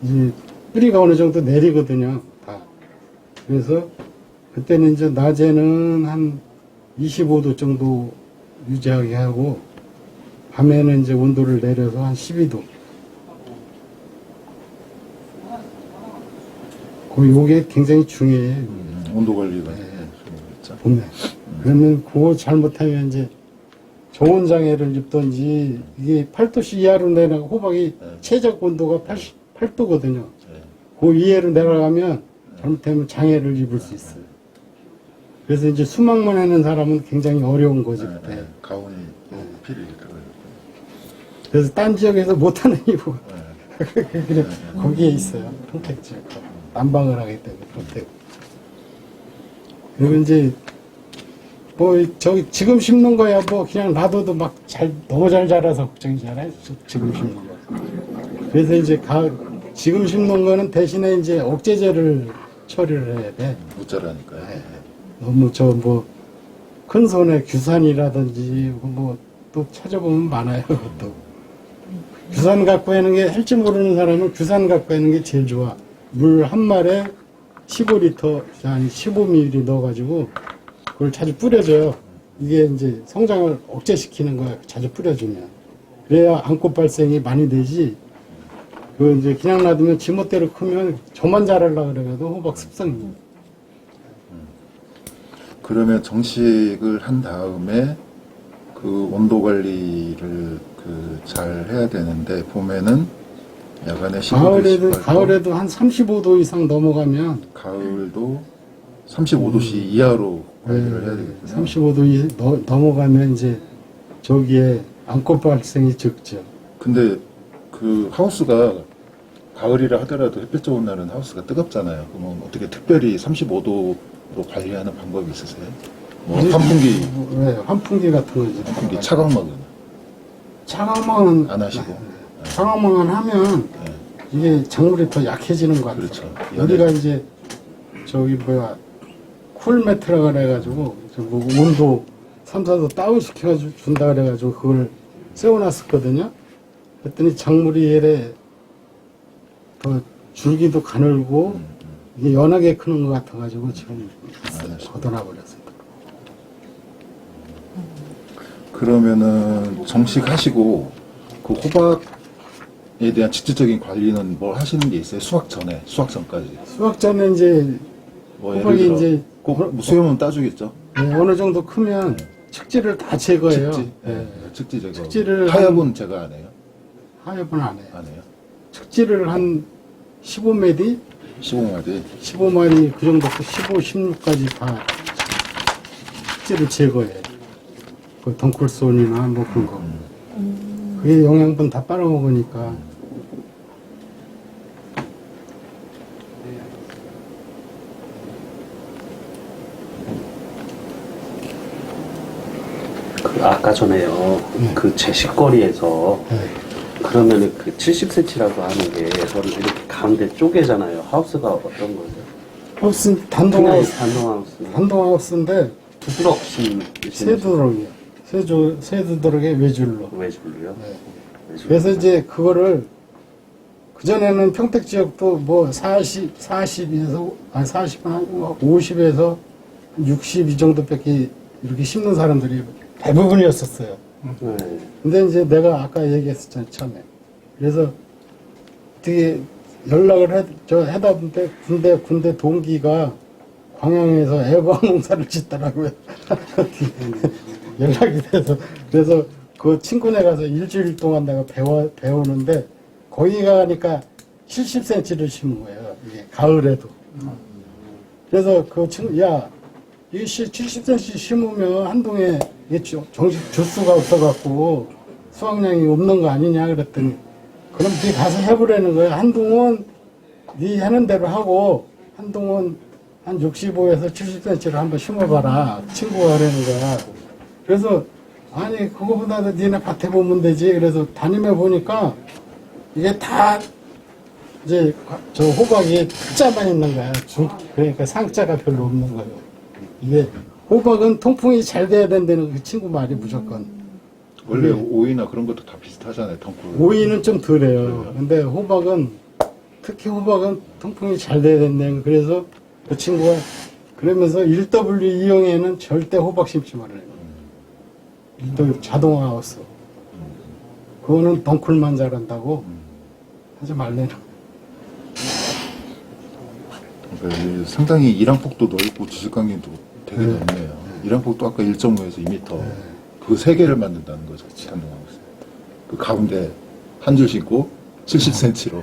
이제 뿌리가 어느 정도 내리거든요. 다. 그래서 그때는 이제 낮에는 한 25도 정도 유지하게 하고 밤에는 이제 온도를 내려서 한 12도. 요게 굉장히 중요해요. 온도 관리가 중요했죠. 봄에. 그러면 그거 잘못하면 이제 저온 장애를 입던지 이게 8도씨 이하로 내려가 호박이 최적 온도가 88도거든요. 그 이하로 내려가면 잘못하면 장애를 입을 수 있어요. 그래서 이제 수막만 하는 사람은 굉장히 어려운 거지 그때. 가온이 필요해. 그래서 딴 지역에서 못하는 이유가 그래, 거기에 있어요. 평택 지역. 난방을 하기 때문에 평택. 그리고 이제 저기 지금 심는 거야 뭐 그냥 놔둬도 막 너무 잘 자라서 걱정이잖아요. 지금 심는 거. 그래서 이제 지금 심는 거는 대신에 이제 억제제를 처리를 해야 돼. 못 자라니까요. 너무 큰 손에 규산이라든지 뭐 또 찾아보면 많아요. 또 규산 갖고 하는 게 할지 모르는 사람은 규산 갖고 하는 게 제일 좋아. 물 한 말에 15리터 한 15ml 넣어가지고 그걸 자주 뿌려줘요. 이게 이제 성장을 억제시키는 거야. 자주 뿌려주면. 그래야 안꽃 발생이 많이 되지. 그 이제 그냥 놔두면 지멋대로 크면 저만 자라려고 그래도 호박 습성이. 그러면 정식을 한 다음에 그 온도 관리를 잘 해야 되는데 봄에는 야간에 15도 가을에도 한 35도 이상 넘어가면 가을도 35도씨 이하로 관리를 해야 되겠군요. 35도 넘어가면 이제 저기에 안꽃 발생이 적죠. 근데 그 하우스가 가을이라 하더라도 햇볕 좋은 날은 하우스가 뜨겁잖아요. 그러면 어떻게 특별히 35도로 관리하는 방법이 있으세요? 뭐 환풍기, 네, 환풍기 같은 거지. 환풍기 차광막은 차가우면 안 하시고. 차가우면 하면 네. 이게 작물이 더 약해지는 것 같아요. 그렇죠. 여기가 이제 저기 쿨 매트라 그래가지고 뭐 온도 3, 4도 다운 시켜가지고 준다 그래가지고 그걸 세워놨었거든요. 그랬더니 작물이 얘래 더 줄기도 가늘고 이게 연하게 크는 것 같아가지고 지금 걷어놔버렸어요. 그러면은 정식하시고 그 호박에 대한 직접적인 관리는 뭘 하시는 게 있어요? 수확 전에, 수확 전까지. 수확 전에 이제 뭐 호박이 예를 들어 이제 꼭 수염은 따주겠죠? 네, 어느 정도 크면 측지를 다 제거해요. 측지, 네. 측지 제거. 측지를 타협은 제가 안 해요. 하엽은 안 해요. 안 해요. 측지를 한 15마디, 15마디. 15마디 그 정도부터 15, 16까지 다 측지를 제거해. 그 덩쿨손이나 뭐 그런 거. 그게 영양분 다 빨아먹으니까. 아까 전에요. 그 제식거리에서 네. 그러면은 그 70cm라고 하는 게 저는 이렇게 가운데 쪼개잖아요. 하우스가 어떤 거죠? 하우스 단동하우스, 단동하우스. 단동하우스인데 두드럭 심 세두럭이요. 세두럭에 외줄로. 외줄로요? 네. 외줄로. 그래서 이제 그거를 그전에는 평택 지역도 뭐 40에서 50에서 60 이 정도밖에 이렇게 심는 사람들이 대부분이었었어요. 네. 근데 이제 내가 아까 얘기했었잖아요, 처음에. 그래서 어떻게 연락을 해다 보는데 군대 동기가 광양에서 애방 농사를 짓더라고요. 연락이 돼서. 그래서 그 친구네 가서 일주일 동안 내가 배우는데 거기 가니까 70cm를 심은 거예요. 이게 가을에도. 그래서 그 친구, 야, 이게 70cm 심으면 한 동에 이게 정식 주수가 없어갖고 수확량이 없는 거 아니냐 그랬더니 그럼 네 가서 해보라는 거야. 한동안 네 하는 대로 하고 한동안 한 65에서 70cm를 한번 심어봐라. 친구가 하라는 거야. 그래서 아니 그거보다도 니네 밭에 보면 되지. 그래서 다니며 보니까 이게 다 이제 저 호박이 자만 있는 거야. 그러니까 상자가 별로 없는 거예요. 이게 호박은 통풍이 잘 돼야 된다는 그 친구 말이 무조건. 원래 오이나 그런 것도 다 비슷하잖아요. 덩굴. 오이는 좀 덜해요. 근데 호박은 특히 호박은 통풍이 잘 돼야 된다는 거. 그래서 그 친구가 그러면서 1W 이용에는 절대 호박 심지 말아요. 1W 자동화 왔어. 그거는 덩굴만 잘한다고 하지 말래는. 그러니까 이 상당히 이랑폭도 넓고 지식강림도 되게 네. 넓네요. 이랑폭도 아까 1.5에서 2m. 그 세 개를 만든다는 거죠. 한동하고 있어요. 그 가운데 한 줄 심고 70cm로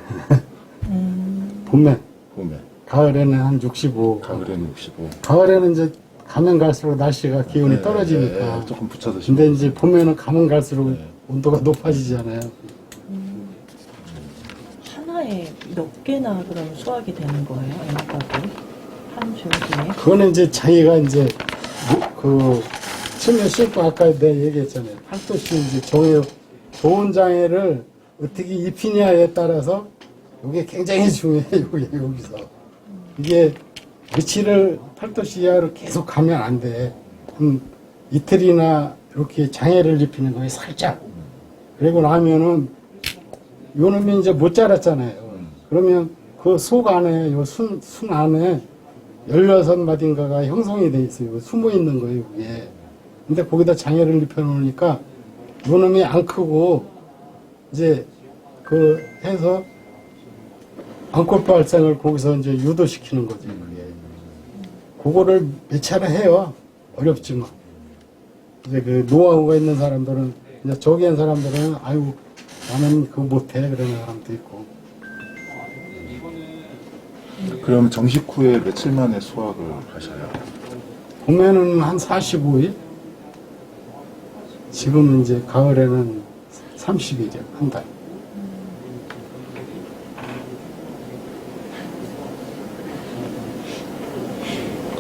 봄에, 봄에, 가을에는 한 65. 가을에는 65. 가을에는 이제 가면 갈수록 날씨가 기온이 네, 떨어지니까. 조금 붙여서 심고. 근데 이제 봄에는 가면 갈수록 네. 온도가 높아지잖아요. 하나에 몇 개나 그럼 수확이 되는 거예요? 애호박이? 한 줄기에? 그거는 이제 자기가 이제 그 치면 심고 아까 내가 얘기했잖아요. 팔도씨 이제 좋은 장애를 어떻게 입히냐에 따라서 이게 굉장히 중요해요. 여기서 이게 며칠을 팔도씨 이하로 계속 가면 안 돼. 한 이틀이나 이렇게 장애를 입히는 거에 살짝. 그리고 나면은 요놈이 이제 못 자랐잖아요. 그러면 그 속 안에 순 안에 16마디인가가 형성이 돼 있어요. 숨어 있는 거예요, 그게. 근데 거기다 장애를 입혀 놓으니까 요놈이 안 크고 이제 그 해서 앙콜 발생을 거기서 이제 유도시키는 거지, 그게. 그거를 몇 차례 해요. 어렵지만. 이제 그 노하우가 있는 사람들은 이제 저기 한 사람들은 아유 나는 그거 못해 그러는 사람도 있고. 그럼 정식 후에 며칠 만에 수확을 하셔요? 봄에는 한 45일? 지금 이제 가을에는 30일이요, 한 달.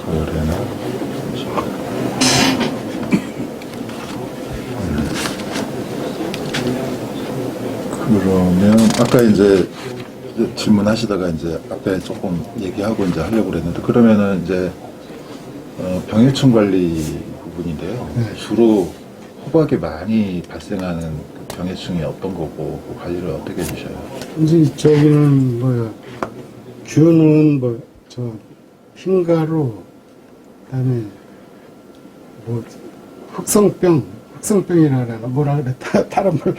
가을에는 그러면 아까 이제 질문하시다가 이제 앞에 조금 얘기하고 이제 하려고 그랬는데 그러면은 이제 병해충 관리 부분인데요. 네. 주로 호박이 많이 발생하는 그 병해충이 어떤 거고 그 관리를 어떻게 해주셔요? 이제 저기는 뭐야, 균은 뭐, 저, 흰가루, 그 다음에 뭐, 흑성병이라 그러나, 뭐라 그래, 다른 말,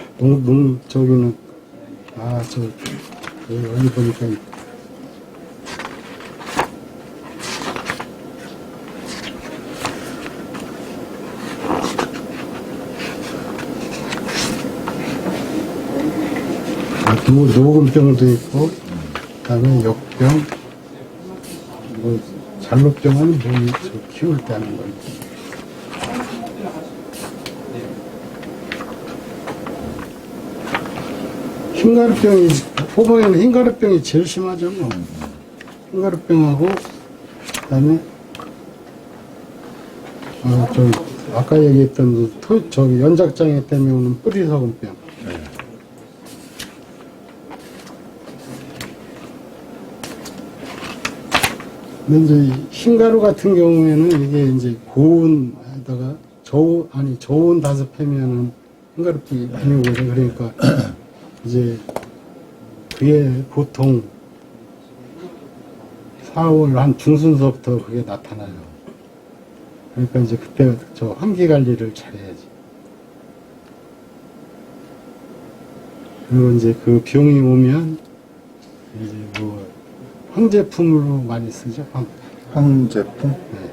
저기는, 여기 보니까, 녹음병도 있고, 그 다음에 역병, 뭐, 잔류병은 뭐, 키울 때 하는 거예요. 흰가루병이, 호박에는 흰가루병이 제일 심하죠, 뭐. 흰가루병하고, 그 다음에, 아까 얘기했던, 저기, 연작장애 때문에 오는 뿌리석은병. 근데 이제 흰가루 같은 경우에는 이게 이제 고온에다가 저온 5패면은 흰가루병이 많이 오거든요. 그러니까 이제 그게 보통 4월 한 중순서부터 그게 나타나요. 그러니까 이제 그때 저 환기 관리를 잘해야지. 그리고 이제 그 병이 오면 이제 뭐 황제품으로 많이 쓰죠. 황제품? 네.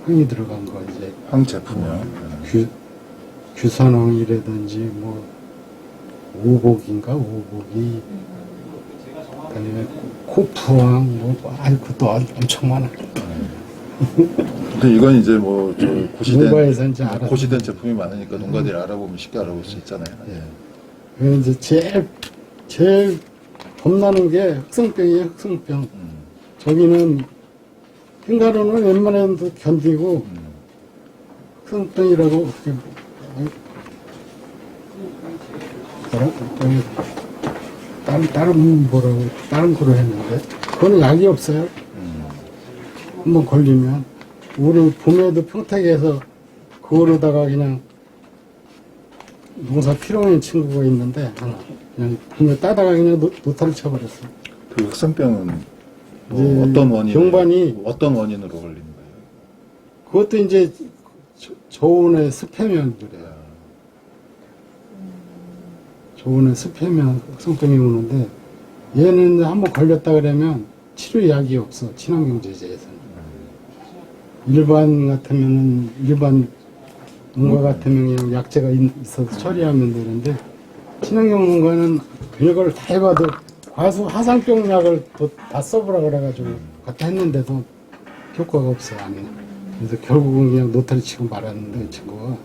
황이 들어간 거 이제 황제품이요. 규산황이라든지 뭐 오복인가 오복이 그다음에 코프황 뭐 아니 그것도 엄청 많아. 근데 이건 이제 뭐 저 농가에서 이제 알아. 고시된 제품이 많으니까 농가들이 알아보면 쉽게 알아볼 수 있잖아요. 예. 그래서 이제 제일 겁나는 게 흑성병이에요, 흑성병. 저기는 흰가루는 웬만해도 견디고 흑성병이라고 다른 거로 했는데 그거는 약이 없어요. 한번 걸리면 우리 봄에도 평택에서 그거로다가 그냥 농사 필요한 친구가 있는데 하나 그냥 봄에 따다가 그냥 노타를 쳐버렸어. 그 흑성병은 뭐 이제 어떤 원인 병반이 어떤 원인으로 걸리는 거예요? 그것도 이제 저온에 습해면 그래요. 저온에 습해면 흑성병이 오는데 얘는 한번 걸렸다 그러면 치료약이 없어. 친환경제제에서는. 일반 같으면은 일반 농가 같으면 그냥 약재가 있어서 처리하면 되는데 친환경 농가는 별걸 다 해봐도 과수 하상병 약을 또 다 써보라 그래가지고 갖다 했는데도 효과가 없어요. 안에. 그래서 결국은 그냥 노타리 치고 말았는데 이 친구가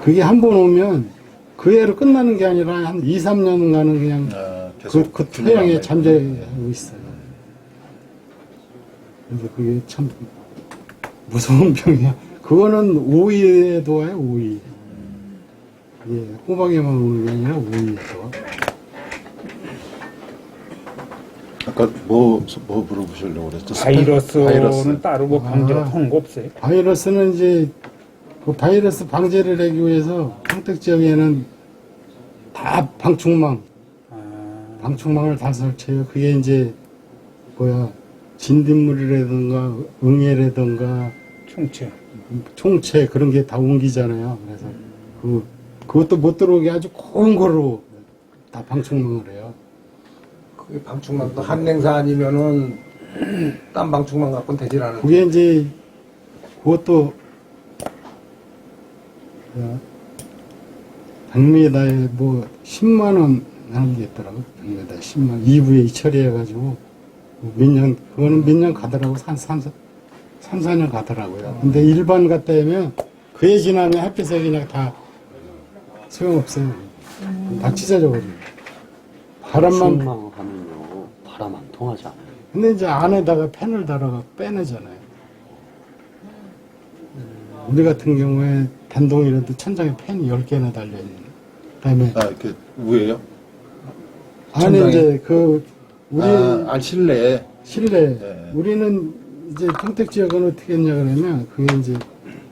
그게 한 번 오면 그 해로 끝나는 게 아니라 한 2, 3년간은 그냥 계속 그 토양에 잠재하고 있어요. 그래서 그게 참 무서운 병이야. 그거는 오이에도 와요, 오이. 예, 호박에만 오는 게 아니라 오이에도 와. 아까 뭐 물어보시려고 그랬죠? 바이러스는 따로 뭐 방제가 하는 거 없어요? 바이러스는 이제 그 바이러스 방제를 하기 위해서 평택 지역에는 다 방충망을 다 설치해요. 그게 이제 진딧물이라든가 응애라든가 총채 그런 게 다 옮기잖아요. 그래서 그것도 못 들어오게 아주 고운 거로 다 방충망을 해요. 그 방충망도 한냉사 아니면은 딴 방충망 갖고는 되질 않은데. 그게 이제 그것도 100m에 뭐 10만 원 하는 게 있더라고. 100m 10만 원. 2부에 처리해가지고 그거는 몇 년 가더라고. 3, 4년 가더라고요. 근데 일반 갔다 하면 그해 지나면 햇빛에 그냥 다 소용없어요. 다 찢어져버려요. 바람만. 하면요 바람 안 통하지 않아요. 근데 이제 안에다가 펜을 달아가 빼내잖아요. 우리 같은 경우에 단동이라도 천장에 펜이 10개나 달려있는. 그 다음에. 이렇게 위에요? 안에 이제 우리. 실내에. 실내. 네. 우리는 이제 평택 지역은 어떻게 했냐 그러면 그게 이제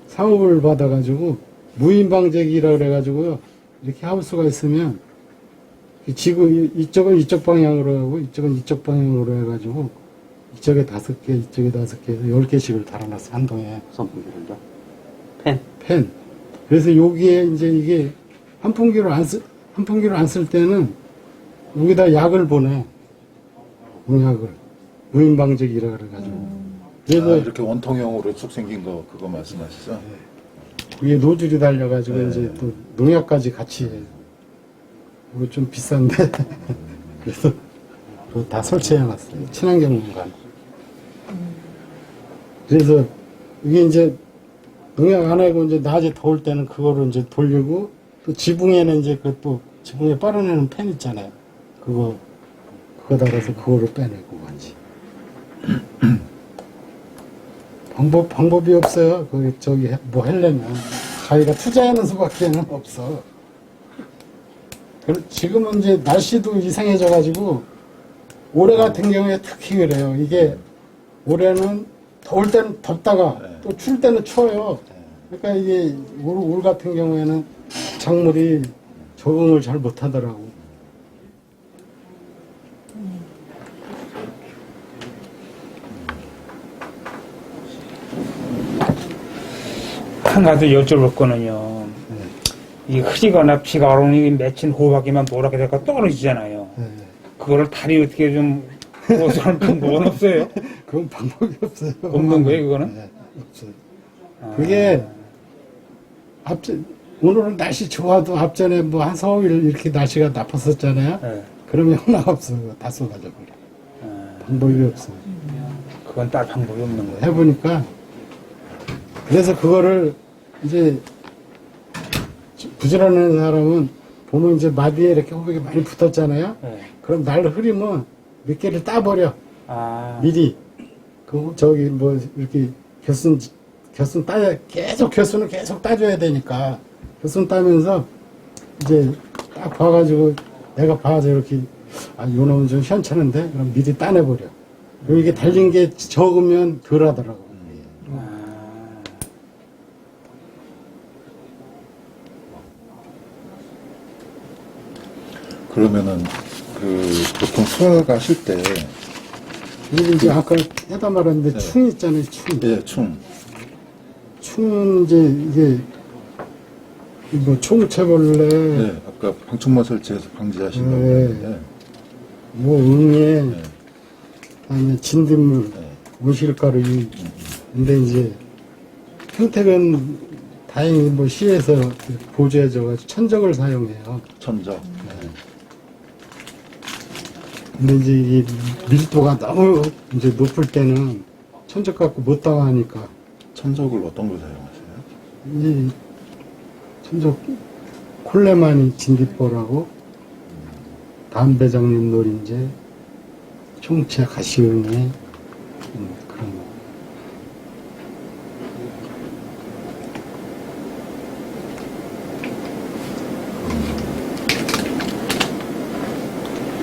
사업을 받아가지고 무인방제기라 그래가지고요. 이렇게 하우스가 있으면 지구 이쪽은 이쪽 방향으로 하고 이쪽은 이쪽 방향으로 해가지고 이쪽에 5개, 이쪽에 5개 해서 10개씩을 달아놨어, 한 동에. 선풍기를요? 펜. 그래서 여기에 이제 이게 환풍기로 안 쓸 때는 여기다 약을 보내. 농약을. 무인방제기라 그래가지고. 그래서 이렇게 원통형으로 쭉 생긴 거 그거 말씀하시죠? 위에 노즐이 달려가지고 이제 또 농약까지 같이 해. 이거 좀 비싼데. 그래서 그거 다 설치해놨어요. 친환경 농간. 그래서 이게 이제 농약 안 하고 이제 낮에 더울 때는 그거를 이제 돌리고 또 지붕에는 이제 또 지붕에 빨아내는 팬 있잖아요. 그거 달아서 그거를 빼내고 간지. 방법이 없어요. 저기 뭐 하려면 자기가 투자하는 수밖에는 없어. 지금은 이제 날씨도 이상해져가지고 올해 같은 경우에 특히 그래요. 이게 올해는 더울 때는 덥다가 또 추울 때는 추워요. 그러니까 이게 올 같은 경우에는 작물이 적응을 잘 못하더라고. 한 가지 여쭤볼 거는요. 이 흐리거나 비가 오니 맺힌 호박이만 노랗게 될까 떨어지잖아요. 그거를 다리 어떻게 좀 보호하는 방법은 없어요? 그건 방법이 없어요. 없는 거예요, 그거는? 네, 없어요. 그게 오늘은 날씨 좋아도 앞전에 뭐 한 4, 5일 이렇게 날씨가 나빴었잖아요. 네. 그러면 하나가 없어요. 다 쏟아져 버려. 방법이 없어요. 그건 딸 방법이 없는 거예요. 해보니까 그래서 그거를 이제 부지런한 사람은 보면 이제 마디에 이렇게 호박이 많이 붙었잖아요. 네. 그럼 날 흐리면 몇 개를 따버려. 아, 미리 그 저기 뭐 이렇게 겨순 따야 계속 겨순을 계속 따줘야 되니까 겨순 따면서 이제 딱 봐가지고 내가 봐서 이렇게 아 요놈은 좀 현찮은데 그럼 미리 따내버려. 그리고 이게 달린 게 적으면 덜하더라고. 그러면은 그 보통 수확하실 때 그리고 이제 아까 해다 말했는데 네. 충 있잖아요. 충. 예, 충. 충은 이제 이게 뭐 총채벌레, 네, 아까 방충망 설치해서 방지하신다고 네. 했는데 뭐 응애, 네. 아니면 진딧물, 네. 온실가루. 근데 이제 평택은 다행히 뭐 시에서 보조해줘가지고 천적을 사용해요. 천적. 근데 이제 이 밀도가 너무 이제 높을 때는 천적 갖고 못 당하니까 천적을 어떤 걸 사용하세요? 이 천적 콜레마니 진딧보라고 담배장님 노린재 총채 가시응애 그런 거.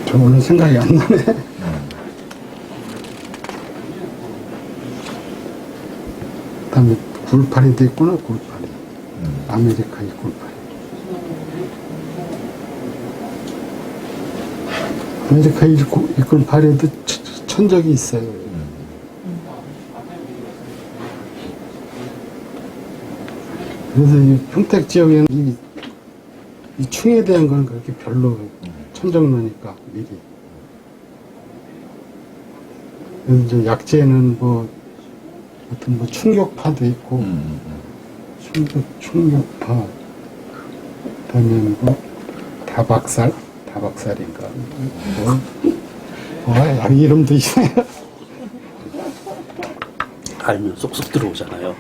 저 오늘 생각이 안 나네. 그다음에 굴파리도 있구나. 굴파리. 아메리카의 굴파리. 아메리카 이 굴파리도 천적이 있어요. 그래서 이 평택 지역에는 이 충에 대한 건 그렇게 별로 천적로니까 미리. 그래서 이제 약재는 뭐 하여튼 뭐 충격파도 있고 충격파 그다음에 뭐 다박살인가 약 이름도 있어요. 알면 쏙쏙 들어오잖아요.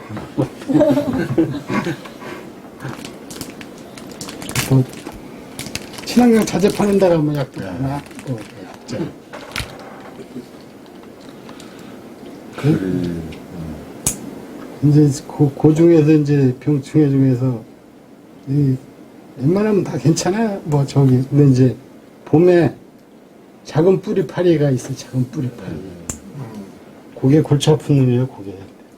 또 친환경 자재 파는 데 가면 약도 하나 또 약재. 이제 그 중에서 이제 병충해 중에서 이 웬만하면 다 괜찮아요. 뭐 저기 근데 이제 봄에 작은 뿌리파리가 있어. 작은 뿌리파리. 그게 골치 아픈 놈이에요.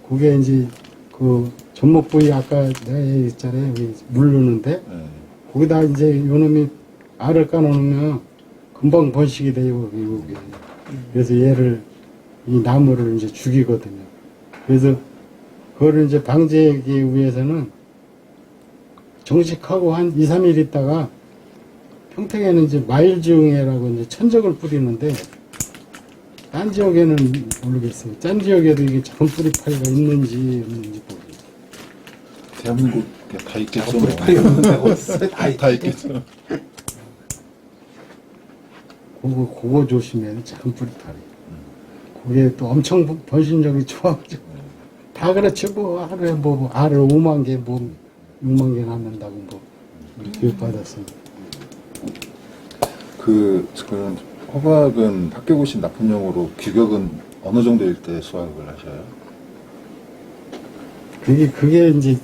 그게 이제 그 전목 부위 아까 내가 얘기했잖아요. 여기 물르는데 거기다 이제 요놈이 알을 까놓으면 금방 번식이 돼요. 이게. 그래서 얘를 이 나무를 이제 죽이거든요. 그래서 그거를 이제 방지하기 위해서는 정식하고 한 2, 3일 있다가 평택에는 이제 마일지웅해라고 이제 천적을 뿌리는데 딴 지역에는 모르겠어요. 딴 지역에도 이게 작은 뿌리파리가 있는지 없는지 모르겠어요. 대한민국에 다 있겠죠. 뿌리파리 없는 데가 어딨어요? 다 있겠죠. 그거 조심해야 돼. 작은 뿌리파리. 그게 또 엄청 번식력이 좋아가지고 다 그렇지 뭐 하루에 뭐 알을 5만 개 뭐 6만 개 낳는다고 뭐 교육받았어요. 그런 호박은 학교 고신 납품용으로 규격은 어느 정도일 때 수확을 하셔요? 그게 이제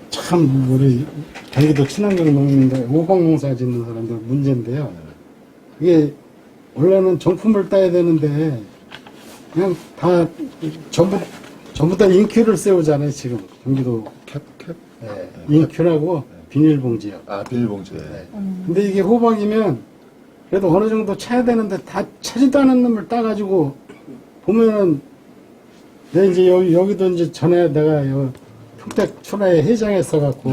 참 우리 경기도 친환경 농민들 호박 농사 짓는 사람들 문제인데요. 이게 원래는 정품을 따야 되는데 그냥 다 전부 다 인큐를 세우잖아요. 지금 경기도 캡? 네, 인큐라고 비닐봉지요. 아, 비닐봉지. 근데 이게 호박이면 그래도 어느 정도 차야 되는데 다 차지도 않은 놈을 따가지고 보면은 내가 이제 여기도 이제 전에 내가 평택 출하에 회장했어갖고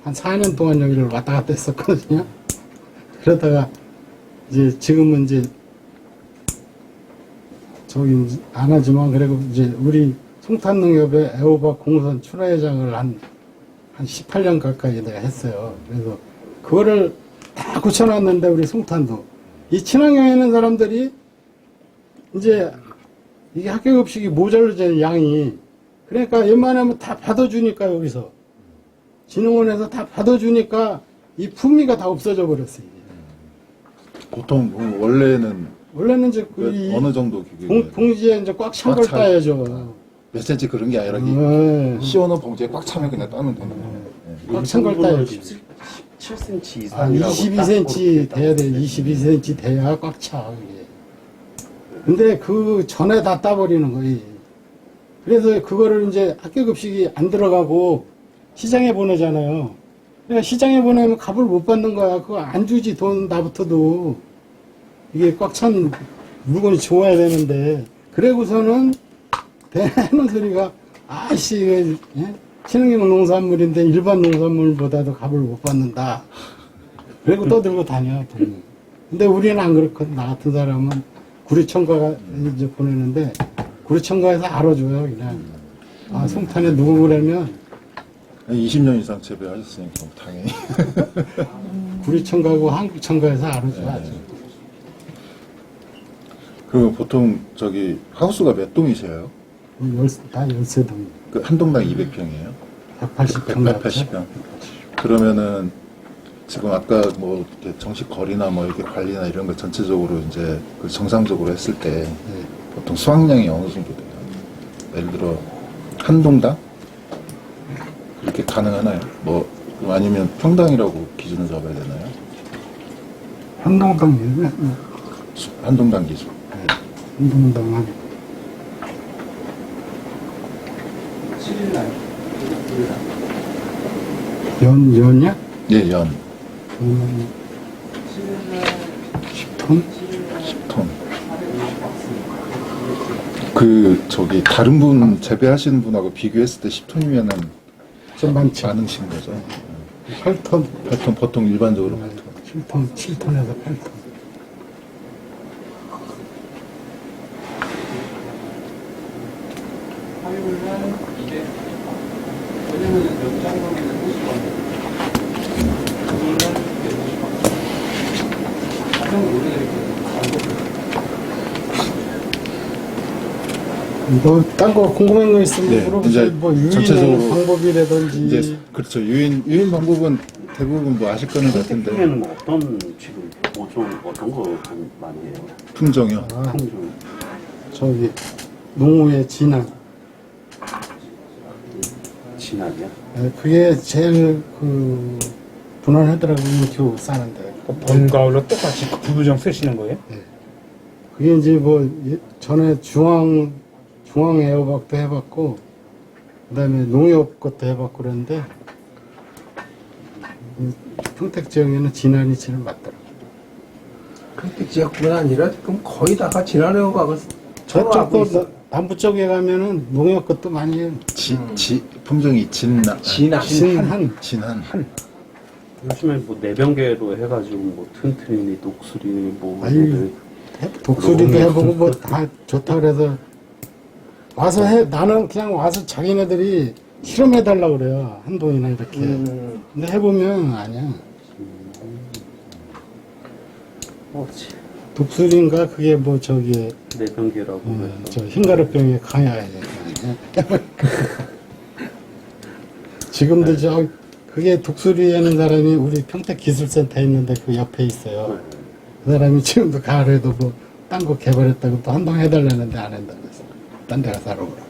한 4년 동안 여기를 왔다 갔다 했었거든요. 그러다가 이제 지금은 이제 저기 안 하지만 그래도 이제 우리 송탄농협의 애호박 공선 출하회장을 한 18년 가까이 내가 했어요. 그래서 그거를 다 고쳐놨는데 우리 송탄도 이 친환경에 있는 사람들이 이제 이게 합격급식이 모자르잖아요, 양이. 그러니까 웬만하면 다 받아주니까, 여기서. 진흥원에서 다 받아주니까 이 품위가 다 없어져 버렸어요. 이게. 보통 원래는 원래는 이제 그 어느 정도 기계 봉지에 이제 꽉 찬 걸 꽉 차- 따야죠. 몇 센치 그런 게 아니라 씌워놓은 봉지에 꽉 차면 그냥 따면 되는 거예요. 네. 꽉 찬 걸 따야지. 17cm 아, 이상이라고 22cm 돼야 돼. 22cm 돼야 꽉 차, 그게. 근데 그 전에 다 따버리는 거예요. 그래서 그거를 이제 학교급식이 안 들어가고 시장에 보내잖아요. 그러니까 시장에 보내면 값을 못 받는 거야. 그거 안 주지, 돈 나부터도. 이게 꽉 찬 물건이 좋아야 되는데. 그러고서는 대하는 소리가, 아이씨, 이거, 예? 친환경 농산물인데 일반 농산물보다도 값을 못 받는다. 그리고 떠들고 다녀, 돈을. 근데 우리는 안 그렇거든. 나 같은 사람은 구리청가가 이제 보내는데, 구리청가에서 알아줘요, 그냥. 아, 송탄에 누구 그러면, 20년 이상 재배하셨으니까 당연히. 구리청가고 한국청가에서 알아줘, 아주. 그러면 보통 저기 하우스가 몇 동이세요? 다 13동. 그 한 동당 200평이에요? 180평. 180평. 그러면은 지금 아까 뭐 이렇게 정식 거리나 뭐 이렇게 관리나 이런 거 전체적으로 이제 그 정상적으로 했을 때 보통 수확량이 어느 정도 돼요? 예를 들어 한 동당 그렇게 가능하나요? 뭐 아니면 평당이라고 기준을 잡아야 되나요? 한동당, 한 동당 기준. 한동당 하고. 연이야? 예, 연 10톤? 10톤. 그 저기 다른 분 재배하시는 분하고 비교했을 때 10톤이면은 좀 많지. 많으신 거죠? 8톤, 8톤 보통 일반적으로 8톤. 7톤에서 8톤. 너 딴 거 궁금한 거 있으면 네, 물어보세요. 이제 뭐 유인 전체적으로 방법이라든지. 이제 그렇죠. 유인 방법은 대부분 뭐 아실 거는 같은데 평에는 뭐 어떤 지금 뭐좀 어떤 거 많이 해요? 품종이요. 아, 품종. 저기 농우의 진화. 진학이야? 그게 제일 그 분할하더라고요. 인기고 싸는데. 봄, 가을로 똑같이 구부정 쓰시는 거예요? 그게 이제 뭐 전에 중앙 에어박도 해봤고 그다음에 농협 것도 해봤고 그랬는데 평택 지역에는 진안이 제일 맞더라고요. 그렇게 지역뿐만 아니라 그럼 거의 다가 지나려고 하고 저로 알고 있어. 저쪽도 남부 쪽에 가면은 농협 것도 많이 해요. 품종이 진한. 진한. 요즘에 뭐 내병계로 해가지고 뭐 튼튼이니 녹수리니 뭐 아유, 독수리도 해보고 뭐 다 좋다 그래서 와서 나는 그냥 와서 자기네들이 실험해달라고 그래요. 한동이나 이렇게. 근데 해보면 아니야. 뭐지? 독수리인가 그게 뭐 저기 내병계라고 해서 저 흰가루병에 강해야 돼. 지금도 저 그게 독수리 하는 사람이 우리 평택 기술센터에 있는데 그 옆에 있어요. 그 사람이 지금도 가을에도 뭐 딴 거 개발했다고 또 한동 해달라는데 안 한다고 해서 딴 데 가서 하라고 그래.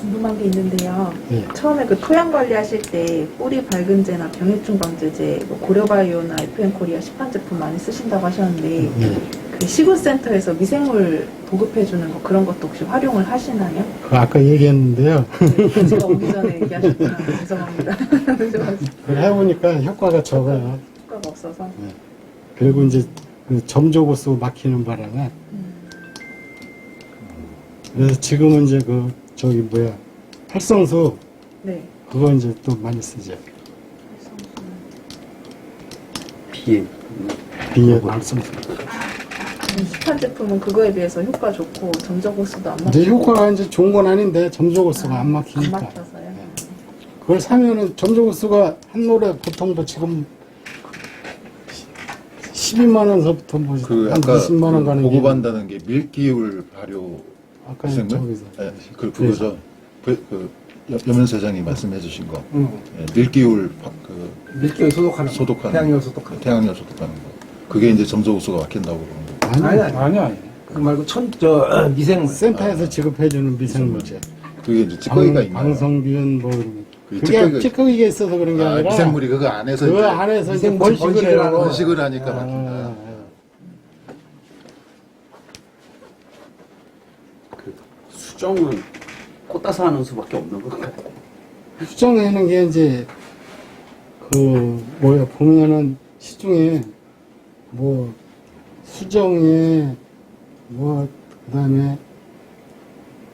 궁금한 게 있는데요. 네. 처음에 그 토양 관리하실 때 뿌리 밝은제나 병해충 방제제, 뭐 고려바이오나 FM 코리아 시판 제품 많이 쓰신다고 하셨는데 네. 그 시군센터에서 미생물 보급해주는 거 그런 것도 혹시 활용을 하시나요? 그 아까 얘기했는데요. 네, 제가 오기 전에 얘기하셨구나. 죄송합니다. 그걸 해보니까 효과가 적어요. 효과가 없어서. 그리고 이제 그 점조고수 막히는 바람에 그래서 지금은 이제 그 저기 뭐야 활성수 네. 그거 이제 또 많이 쓰죠. 비에 비에 활성수. 시판 제품은 그거에 비해서 효과 좋고 점적호수도 안 이제 막히고 효과가 이제 좋은 건 아닌데 점조고수가 안 안 막히니까 막혀서요. 그걸 사면은 점조고수가 한 노래 보통도 지금 12만 원서부터 뭐 그 한 아까 20만 원 가는 게 보고받는다는 게 밀기울 발효 아까 생물? 저기서 네, 그거죠. 염연사장이 말씀해주신 거. 응. 네, 밀기울 밀기를 소독하는 거. 소독하는 태양열 소독하는 거. 태양열 소독하는 거. 그게 이제 점소호수가 막힌다고 그러는 거. 아니 그 말고 미생물. 센터에서 지급해주는 미생물제. 그게 이제 찌꺼기가 있나요? 방성균 뭐 이런 거. 그게 그게 찌꺼기가 있어서 그런 게 아니라 미생물이 그거 안에서 그 이제 안에서 이제 미생물 번식을 해요. 번식을 번식을 하니까 막힌다. 그 수정은 꽃 따서 하는 수밖에 없는 것 같아요. 수정하는 게 이제 보면은 시중에 뭐 수정에 뭐 그다음에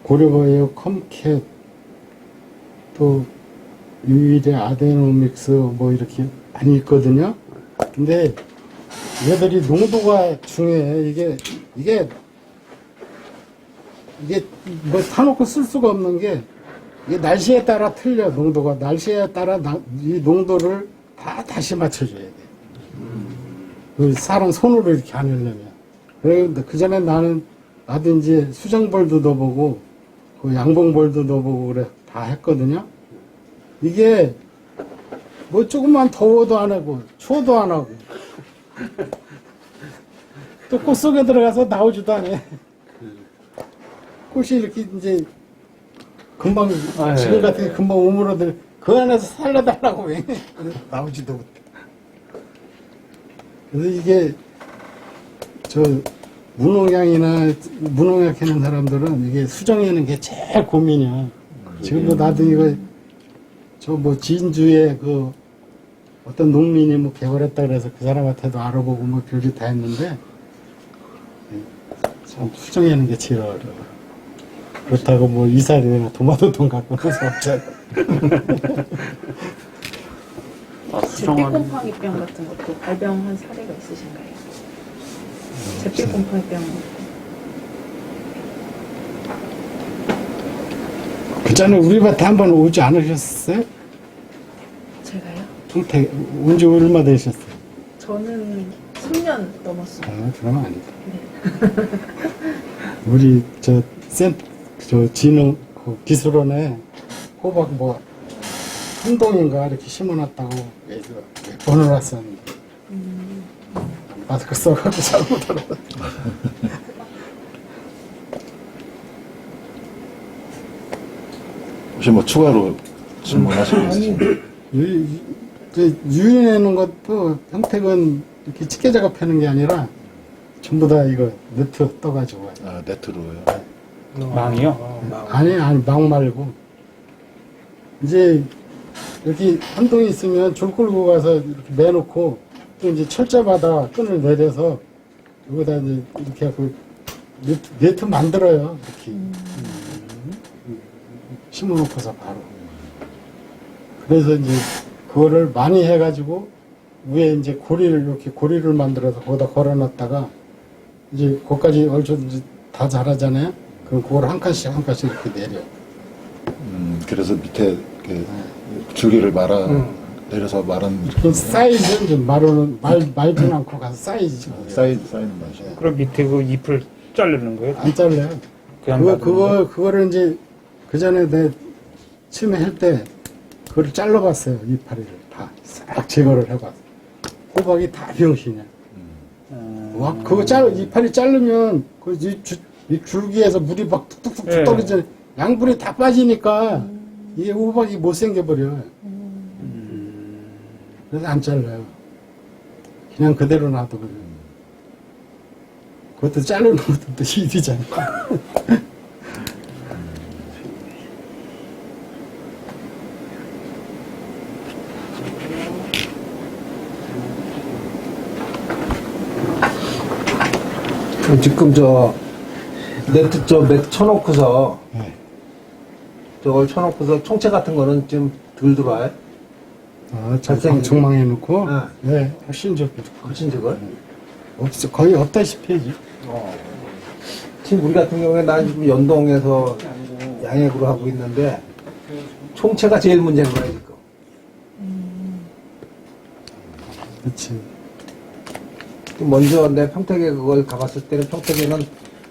고려바이오 컴캣 또 유일의 아데노믹스 뭐 이렇게 많이 있거든요. 근데 얘들이 농도가 중요해. 이게 뭐 타놓고 쓸 수가 없는 게 이게 날씨에 따라 틀려. 농도가 날씨에 따라 이 농도를 다시 맞춰줘야 돼. 그 사람 손으로 이렇게 안 하려면. 그런데 그 전에 나도 이제 수정볼도 넣어보고 그 양봉볼도 넣어보고 그래 다 했거든요. 이게 뭐 조금만 더워도 안 하고 추워도 안 하고 또 꽃 속에 들어가서 나오지도 않아. 꽃이 이렇게 이제 금방 지금 같은 게 금방 오므러들 그 안에서 살려달라고 왜 나오지도 못해. 그래서 이게 저 무농약 하는 사람들은 이게 수정하는 게 제일 고민이야. 지금도 나도 이거 저 뭐 진주에 그 어떤 농민이 뭐 개발했다 그래서 그 사람한테도 알아보고 뭐 별짓 다 했는데 참 수정하는 게 제일 어려워. 그렇다고 뭐 이사리나 도마도돈 갖고 놀 수 없잖아. 잿빛곰팡이병 같은 것도 발병한 사례가 있으신가요? 잿빛곰팡이병 그 전에 우리 밭에 한번 오지 않으셨어요? 제가요? 평택 온지 얼마 되셨어요? 저는 3년 넘었어요. 아, 그러면 아니다. 우리 저 진흥 그 기술원에 호박 뭐 한 동인가 이렇게 심어놨다고 보내놨었는데 마스크 써갖고 잘못 알았어. 혹시 뭐 추가로 질문하시면 있으세요? 유인하는 것도 평택은 이렇게 집게 작업하는 게 아니라 전부 다 이거 네트 떠가지고 아, 네트로요. 망이요? 아니 망 말고 이제 여기 한 동이 있으면 줄 끌고 가서 이렇게 매놓고 또 이제 철자마다 끈을 내려서 여기다 이제 이렇게 하고 네트 만들어요. 이렇게 심어놓고서 바로. 그래서 이제 그거를 많이 해가지고 위에 이제 고리를 만들어서 거기다 걸어놨다가 이제 거기까지 얼추 이제 다 자라잖아요. 그럼 그걸 한 칸씩 이렇게 내려. 그래서 밑에 이렇게 줄기를 내려서 말은 그 사이즈는 좀 말진 않고 가서 사이즈. 사이드 맛이. 그럼 밑에 그 잎을 자르는 거예요? 안 잘라요. 그냥 놔두는 거예요? 그거를 이제 그 전에 내 처음에 할 때 그걸 잘라봤어요. 이파리를 다 싹 제거를 해봤어. 호박이 다 병신이야. 와, 이파리 자르면 이 줄기에서 물이 막 툭툭툭 예. 떨어져. 양분이 다 빠지니까 이게 호박이 못생겨버려. 그래서 안 잘라요. 그냥 그대로 놔두거든. 그것도 자르는 것도 또 일이잖아. 지금 네트 매트 쳐놓고서 네. 저걸 쳐놓고서 총체 같은 거는 좀 덜 들어와요? 정망해 놓고, 네. 네, 훨씬 좋고. 훨씬 저걸? 없어. 거의 없다시피 하지. 지금 우리 같은 경우에 나 지금 연동에서 양액으로 하고 있는데 총체가 제일 문제인 거야 지금. 그렇지. 먼저 내 평택에 그걸 가봤을 때는 평택에는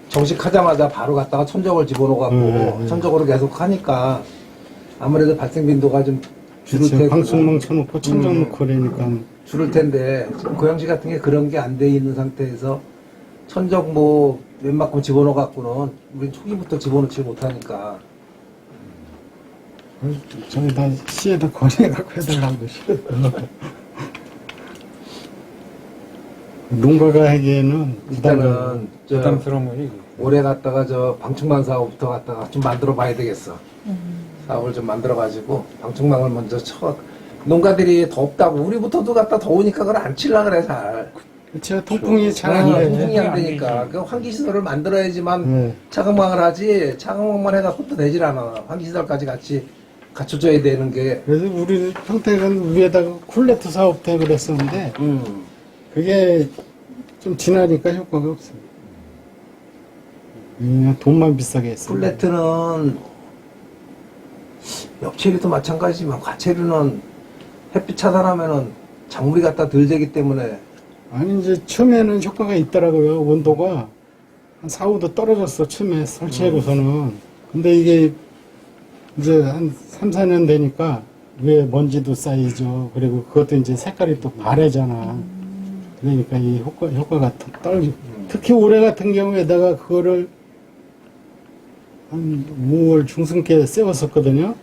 정식하자마자 바로 갔다가 천적을 집어넣어갖고 천적으로 계속 하니까 아무래도 발생 빈도가 좀 줄을 그렇죠. 테고 방수망 쳐놓고 천정 놓고 그러니까 줄을 텐데 지금 고양시 같은 게 그런 게 안 돼 있는 상태에서 천적 뭐 웬만큼 집어넣어갖고는 우린 초기부터 집어넣지 못하니까 저기다 시에다 권해갖고 해달라고 싫어요. 농가가 하기에는 일단은 저 부담스러운 거지. 올해 갔다가 저 방충망 사업부터 갔다가 좀 만들어 봐야 되겠어. 사업을 좀 만들어 가지고 방충망을 먼저 쳐. 농가들이 덥다고 우리부터도 갖다 더우니까 그걸 안 칠라 그래 잘. 그렇죠. 통풍이 잘 안 돼. 통풍이 안 되니까 그 환기 시설을 만들어야지만 네. 차광망을 하지. 차광망만 해갖고 또 되질 않아. 환기 시설까지 같이 갖춰줘야 되는 게. 그래서 우리 평택은 위에다가 쿨레트 사업도 해 그랬었는데 그게 좀 지나니까 효과가 없어요. 그냥 돈만 비싸게 했어요. 플레트는 엽체리도 마찬가지지만 과체류는 햇빛 차단하면은 작물이 갖다 덜 되기 때문에 아니 이제 처음에는 효과가 있더라고요. 온도가 한 4, 5도 떨어졌어. 처음에 설치하고서는. 근데 이게 이제 한 3, 4년 되니까 위에 먼지도 쌓이죠. 그리고 그것도 이제 색깔이 또 바래잖아. 그러니까 이 효과가 떨어지고. 특히 올해 같은 경우에다가 그거를 한 5월 중순께 세웠었거든요.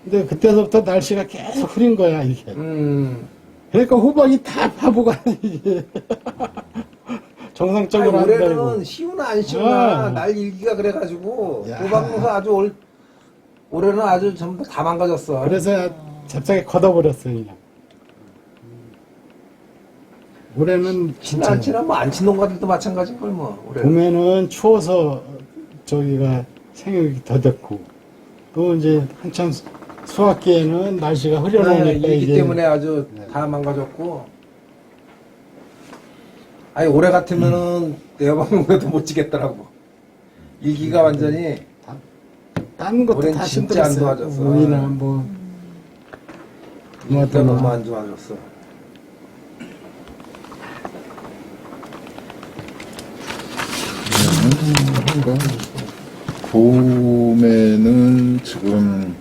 근데 그때서부터 날씨가 계속 흐린 거야, 이게. 그러니까 호박이 다 바보가 이게. 정상적으로 아니, 안 올해는 달고. 시우나 안 시우나 아. 날 일기가 그래가지고 야. 호박농사 아주 올해는 아주 전부 다 망가졌어. 그래서 잽싸게 걷어버렸어요, 그냥. 올해는 친나 안 진짜 친나 뭐안 친 농가들도 마찬가지인 걸 뭐. 올해. 봄에는 추워서 저기가 생육이 더 됐고 또 이제 한참 수확기에는 날씨가 흐려놓으니까 일기 이제 때문에 아주 다 망가졌고. 아니 올해 같으면은 대여방농가도 못 지겠더라고. 일기가 완전히 딴 것도 올해는 다 진짜 안 힘들었어요. 도와줬어. 우리나 뭐 일기가 너무 뭐하더나 안 좋아졌어. 봄에는 지금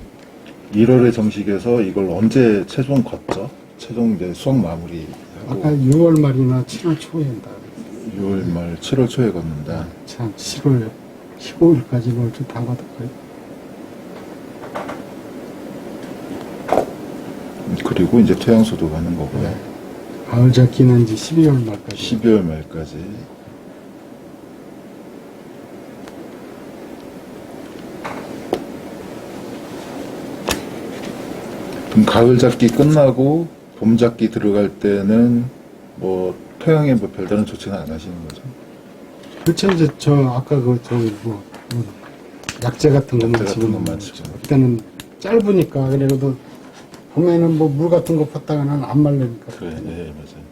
1월에 정식해서 이걸 언제 최종 걷죠? 최종 이제 수확 마무리하고 아까 6월 말이나 7월 초에 한다. 6월 말 7월 초에 걷는다. 참 7월 15일까지 올줄 다 걷었고요. 그리고 이제 토양수도 가는 거고요. 네. 가을 잡기는 이제 12월 말까지. 12월 말까지. 그럼 가을 잡기 끝나고 봄 잡기 들어갈 때는 뭐 토양에 뭐 별다른 조치는 안 하시는 거죠? 그렇죠. 이제 저 아까 그 저기 뭐 약재 같은 것만 약재 같은 지금 것만 치죠. 그때는 짧으니까 그래도 봄에는 뭐 물 같은 거 팠다가는 안 말리니까. 그래, 네, 맞아요.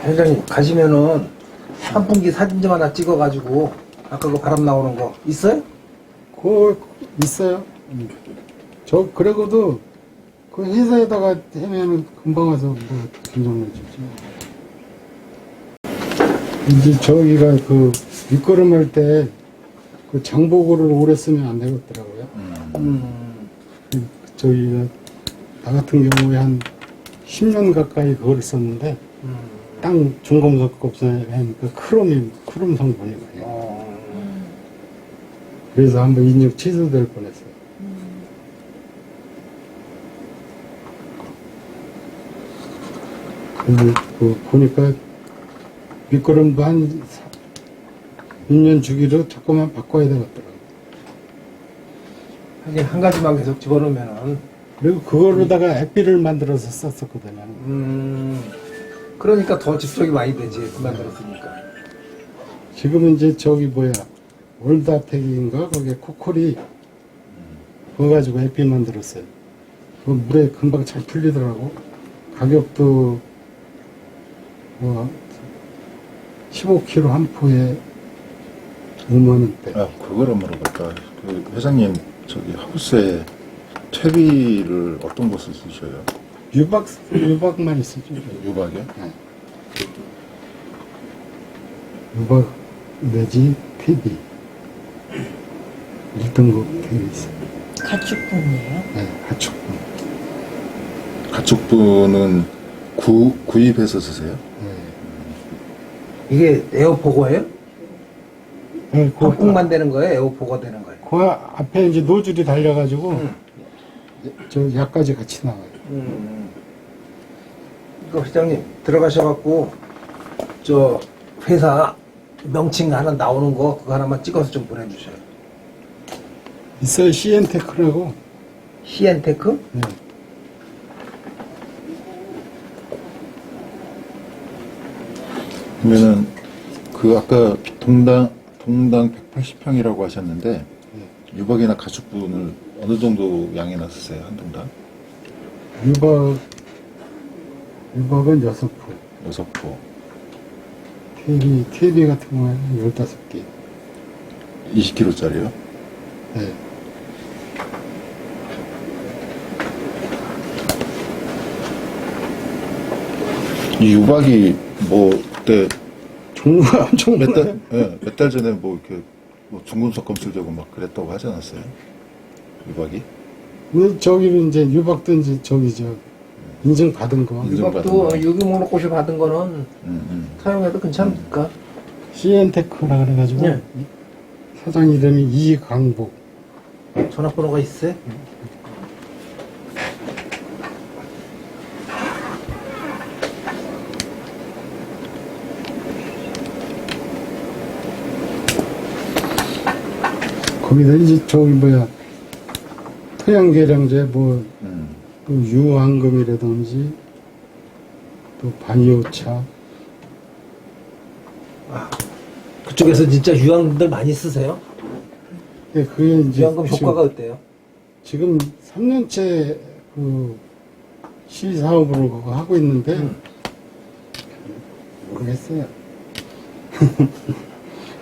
회장님 가시면은 환풍기 사진 좀 하나 찍어가지고 아까 그 바람 나오는 거 있어요? 그거 있어요. 저 그래도 그 회사에다가 하면은 금방 와서 뭐 김정을 주지. 이제 저기가 그 밑거름할 때 그 장보고를 오래 쓰면 안 되겠더라고요. 저기가 나 같은 경우에 한 10년 가까이 그걸 썼는데 땅 중금속 곱슬하니까 크롬 성분이거든요. 그래서 한번 인력 취소될 뻔했어요. 그 보니까 밑거름도 한 6년 주기로 자꾸만 바꿔야 되겠더라고요. 하긴 한 가지만 계속 집어넣으면은 그리고 그거로다가 액비를 만들어서 썼었거든요. 그러니까 더 집적이 많이 되지 그 만들었으니까. 지금은 이제 저기 뭐야 올다텍인가 거기에 코콜이 그거 가지고 액비 만들었어요. 그 물에 금방 잘 풀리더라고. 가격도 뭐 15kg 한 포에 5만 원대. 아, 그거를 물어볼까. 그 회장님, 저기 하우스에 퇴비를 어떤 것을 쓰셔요? 유박만 있었죠. 유박이요? 유박 내지 퇴비. 1등급 퇴비 있어요. 가축분이에요? 네, 하축분. 가축분은 구입해서 쓰세요? 네. 이게 에어포거예요? 네, 한국만 되는 거예요? 에어포거 되는 거예요? 그 앞에 이제 노즐이 달려가지고 저 약까지 같이 나와요. 이거 회장님 들어가셔갖고 저 회사 명칭 하나 나오는 거 그거 하나만 찍어서 좀 보내주셔요. 있어요. CN테크라고. CN테크? 네. 그러면은 그 아까 동당 180평이라고 하셨는데 유박이나 가축분을 어느 정도 양이나 쓰세요? 한 동당? 유박은 6포. 6포. 퇴비 같은 경우에는 15개. 20kg짜리요? 네. 이 유박이 뭐 그때 종류가 엄청 많아요. 몇 달 전에 뭐 이렇게 뭐 중금속 검출되고 막 그랬다고 하지 않았어요? 유박이? 저기는 이제 유박도 이제 저기 인증받은 거. 인증받은 유박도 거. 유기모노꽃이 받은 거는 사용해도 괜찮을까? CN테크라 그래가지고 네. 사장 이름이 이강복. 전화번호가 있어요? 거기다 이제 저기 토양계량제 또 유황금이라든지 또 바이오차. 그쪽에서 진짜 유황금들 많이 쓰세요? 예, 그게 이제 유황금 효과가 어때요? 지금 3년째 그 시사업으로 그거 하고 있는데 모르겠어요.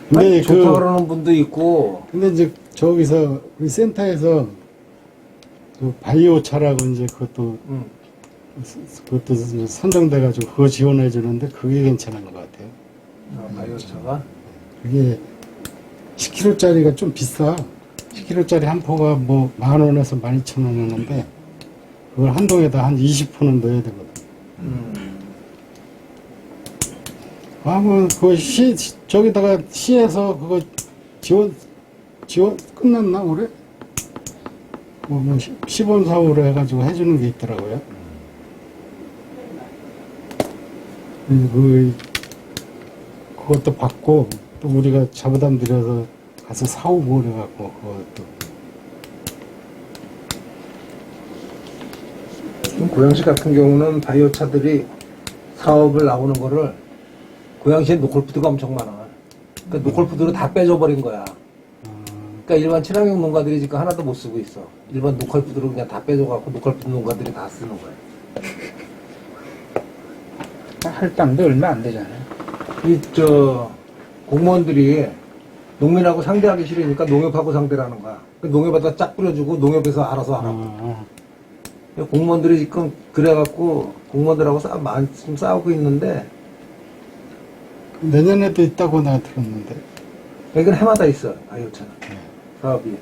근데 좋다 그러는 분도 있고 근데 이제 저기서 우리 센터에서 그 바이오차라고 이제 그것도 선정돼가지고 그거 지원해 주는데 그게 괜찮은 것 같아요. 바이오차가 그게 10kg짜리가 좀 비싸. 10kg짜리 한 포가 뭐 10,000원에서 12,000원 하는데 그걸 한 동에다 한 20포는 넣어야 되거든. 그거 저기다가 시에서 그거 지원 끝났나 올해? 뭐 시범 사업으로 해가지고 해주는 게 있더라고요. 그것도 받고 또 우리가 자부담 들여서 가서 사오고 그래갖고 그것도. 고양시 같은 경우는 바이오차들이 사업을 나오는 거를 고양시에 노컬푸드가 엄청 많아. 그러니까 노컬푸드로 다 빼줘버린 거야. 그러니까 일반 친환경 농가들이 지금 하나도 못 쓰고 있어. 일반 노컬푸드로 그냥 다 빼줘갖고 노컬푸드 농가들이 다 쓰는 거야. 할당도 얼마 안 되잖아요. 공무원들이 농민하고 상대하기 싫으니까 농협하고 상대를 하는 거야. 농협에다 쫙 뿌려주고 농협에서 알아서 하라고. 공무원들이 지금 그래갖고 공무원들하고 지금 싸우고 있는데 내년에도 있다고 내가 들었는데. 이건 해마다 있어, 바이오차는. 사업이.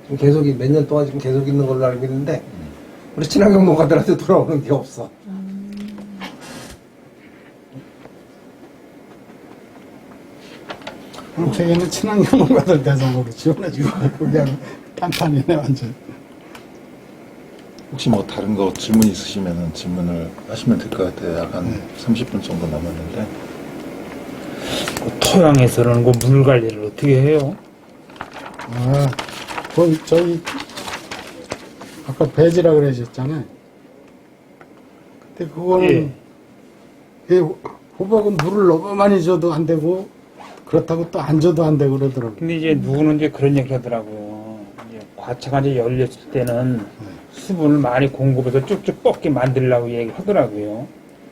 지금 계속, 몇 년 동안 지금 계속 있는 걸로 알고 있는데, 우리 친환경 농가들한테 돌아오는 게 없어. 한국에는 친환경 농가들 대상으로 지원해주고, 그게 탄탄이네, 완전. 혹시 뭐 다른 거 질문 있으시면 질문을 하시면 될 것 같아요. 약 한 30분 정도 남았는데. 토양에서는 그 물 관리를 어떻게 해요? 저희, 아까 배지라 그러셨잖아요. 근데 그거는, 호박은 물을 너무 많이 줘도 안 되고, 그렇다고 또 안 줘도 안 되고 그러더라고요. 근데 이제 누구는 이제 그런 얘기 하더라고요. 이제 과차가 이제 열렸을 때는 수분을 많이 공급해서 쭉쭉 뻗게 만들려고 얘기를 하더라고요.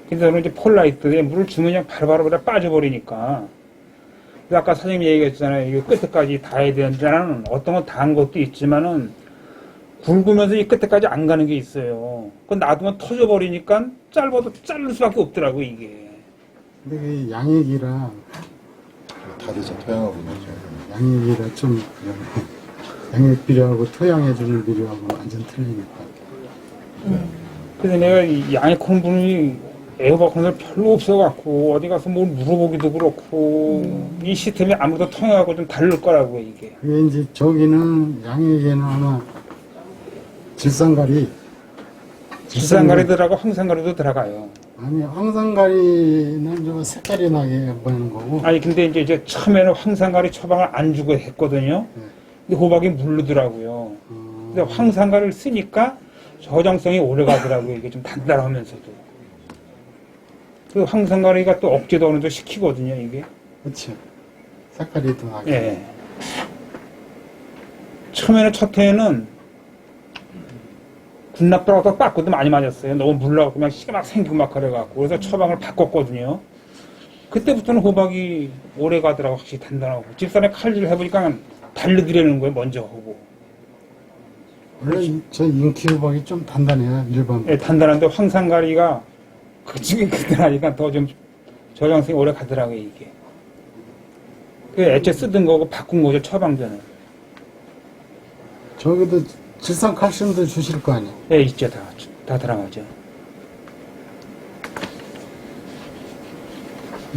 근데 저는 이제 폴라이트에 물을 주면 그냥 바로바로 그냥 빠져버리니까. 그래서 아까 사장님이 얘기했잖아요. 이거 끝까지 다 해야 되는 데는 어떤 건 다 한 것도 있지만은 굵으면서 이 끝에까지 안 가는 게 있어요. 그건 놔두면 터져버리니까 짧아도 자를 수밖에 없더라고 이게. 근데 그 양액이라 다르죠. 토양하고 보면. 양액이라 좀 양액 비료하고 토양해주는 비료하고 완전 틀리니까. 그래서 내가 이 양액 하는 분이 에어바컨을 별로 없어갖고 어디 가서 뭘 물어보기도 그렇고 이 시스템이 아무래도 통역하고 좀 다를 거라고 이게. 그게 이제 저기는 양액에는 아마 질산가리 질산가리들하고 황산가리도 들어가요. 아니 황산가리는 좀 색깔이 나게 보이는 거고 아니 근데 이제 처음에는 황산가리 처방을 안 주고 했거든요. 근데 호박이 물르더라고요. 근데 황산가리를 쓰니까 저장성이 오래 가더라고요. 이게 좀 단단하면서도. 그 황산가리가 또 억제도 어느 정도 시키거든요, 이게. 그렇죠. 색깔이 더 나게. 예. 처음에는 첫 해에는 군납병하고 빠꾸도 많이 맞았어요. 너무 물러가고 그냥 씨가 막 생기고 막 그래갖고. 그래서 처방을 바꿨거든요. 그때부터는 호박이 오래 가더라고, 확실히 단단하고. 집사람이 칼질을 해보니까 달려드리는 거예요, 먼저 하고. 원래 저 인기 호박이 좀 단단해요, 일반. 예, 단단한데 황산가리가 그 지금 그들하니까 더 좀 저장성이 오래 가더라고요, 이게. 그 애초에 쓰던 거고 바꾼 거죠, 처방전은. 저기도 질산칼슘도 주실 거 아니에요. 예, 있죠, 다 들어가죠.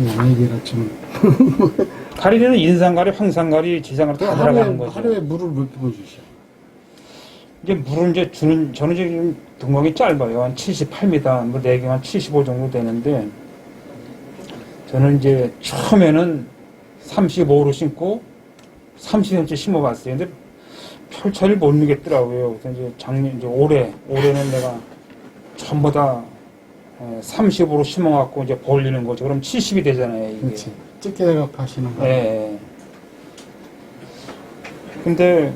양액이라 좀. 가리는 인산가리, 황산가리, 지산가리 다 들어가는 거죠. 하루에 물을 몇 번 주셔? 이제 물을 이제 저는 지금 등광이 짧아요. 한 78m, 뭐 4개 한 75 정도 되는데, 저는 이제 처음에는 35로 심고 30cm 심어봤어요. 근데 펼쳐를 못 누겠더라고요. 그래서 이제 이제 올해는 내가 전부 다 30으로 심어갖고 이제 벌리는 거죠. 그럼 70이 되잖아요, 이게. 그렇지. 찌개 갖고 하시는 거. 예. 근데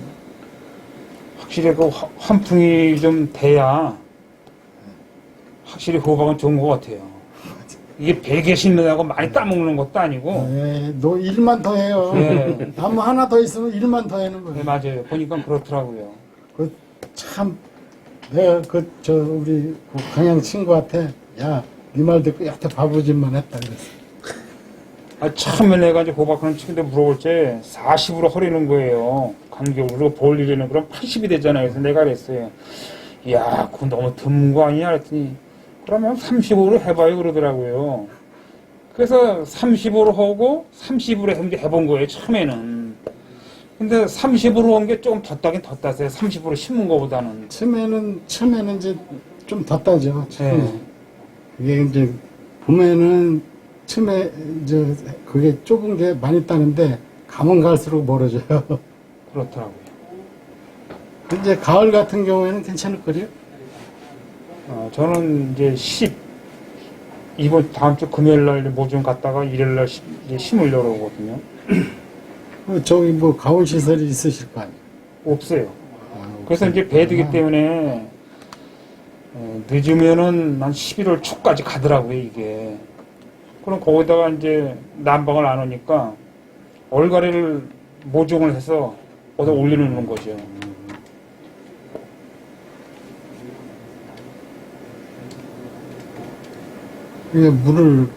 확실히 그 환풍이 좀 돼야 확실히 호박은 좋은 것 같아요. 이게 100개 심는다고 많이 따먹는 것도 아니고. 너 일만 더 해요. 네. 나무 하나 더 있으면 일만 더 하는 네, 거예요. 맞아요. 보니까 그렇더라고요. 참, 내가 우리 강양 친구한테, 야, 네 말 듣고 여태 바보짓만 했다 그랬어. 처음에 내가 이제 호박하는 친구한테 물어볼 때 40으로 허리는 거예요. 간격으로. 그리고 벌리려면 그럼 80이 되잖아요. 그래서 내가 그랬어요. 이야, 그거 너무 드문 거 아니냐? 그랬더니, 그러면 35로 해봐요. 그러더라고요. 그래서 35로 하고 30으로 해본 거예요. 처음에는. 근데 30으로 한 게 조금 더 따긴 더 땄어요. 30으로 심은 거보다는. 처음에는 이제 좀 더 따죠. 처음에. 네. 그게 이제, 봄에는 처음에, 그게 좁은 게 많이 따는데, 가면 갈수록 멀어져요. 그렇더라고요. 이제 가을 같은 경우에는 괜찮을 거예요. 저는 이제 이번 다음 주 금요일 날 모종 갔다가 일요일 날 이제 심으려고 오거든요. 저기 뭐 가온 시설이 있으실 거 아니에요. 없어요. 그래서 이제 배드기 때문에 늦으면은 한 11월 초까지 가더라고요, 이게. 그럼 거기다가 이제 난방을 안 하니까 얼갈이를 모종을 해서 거기다 올려놓는 거죠. 이게 물을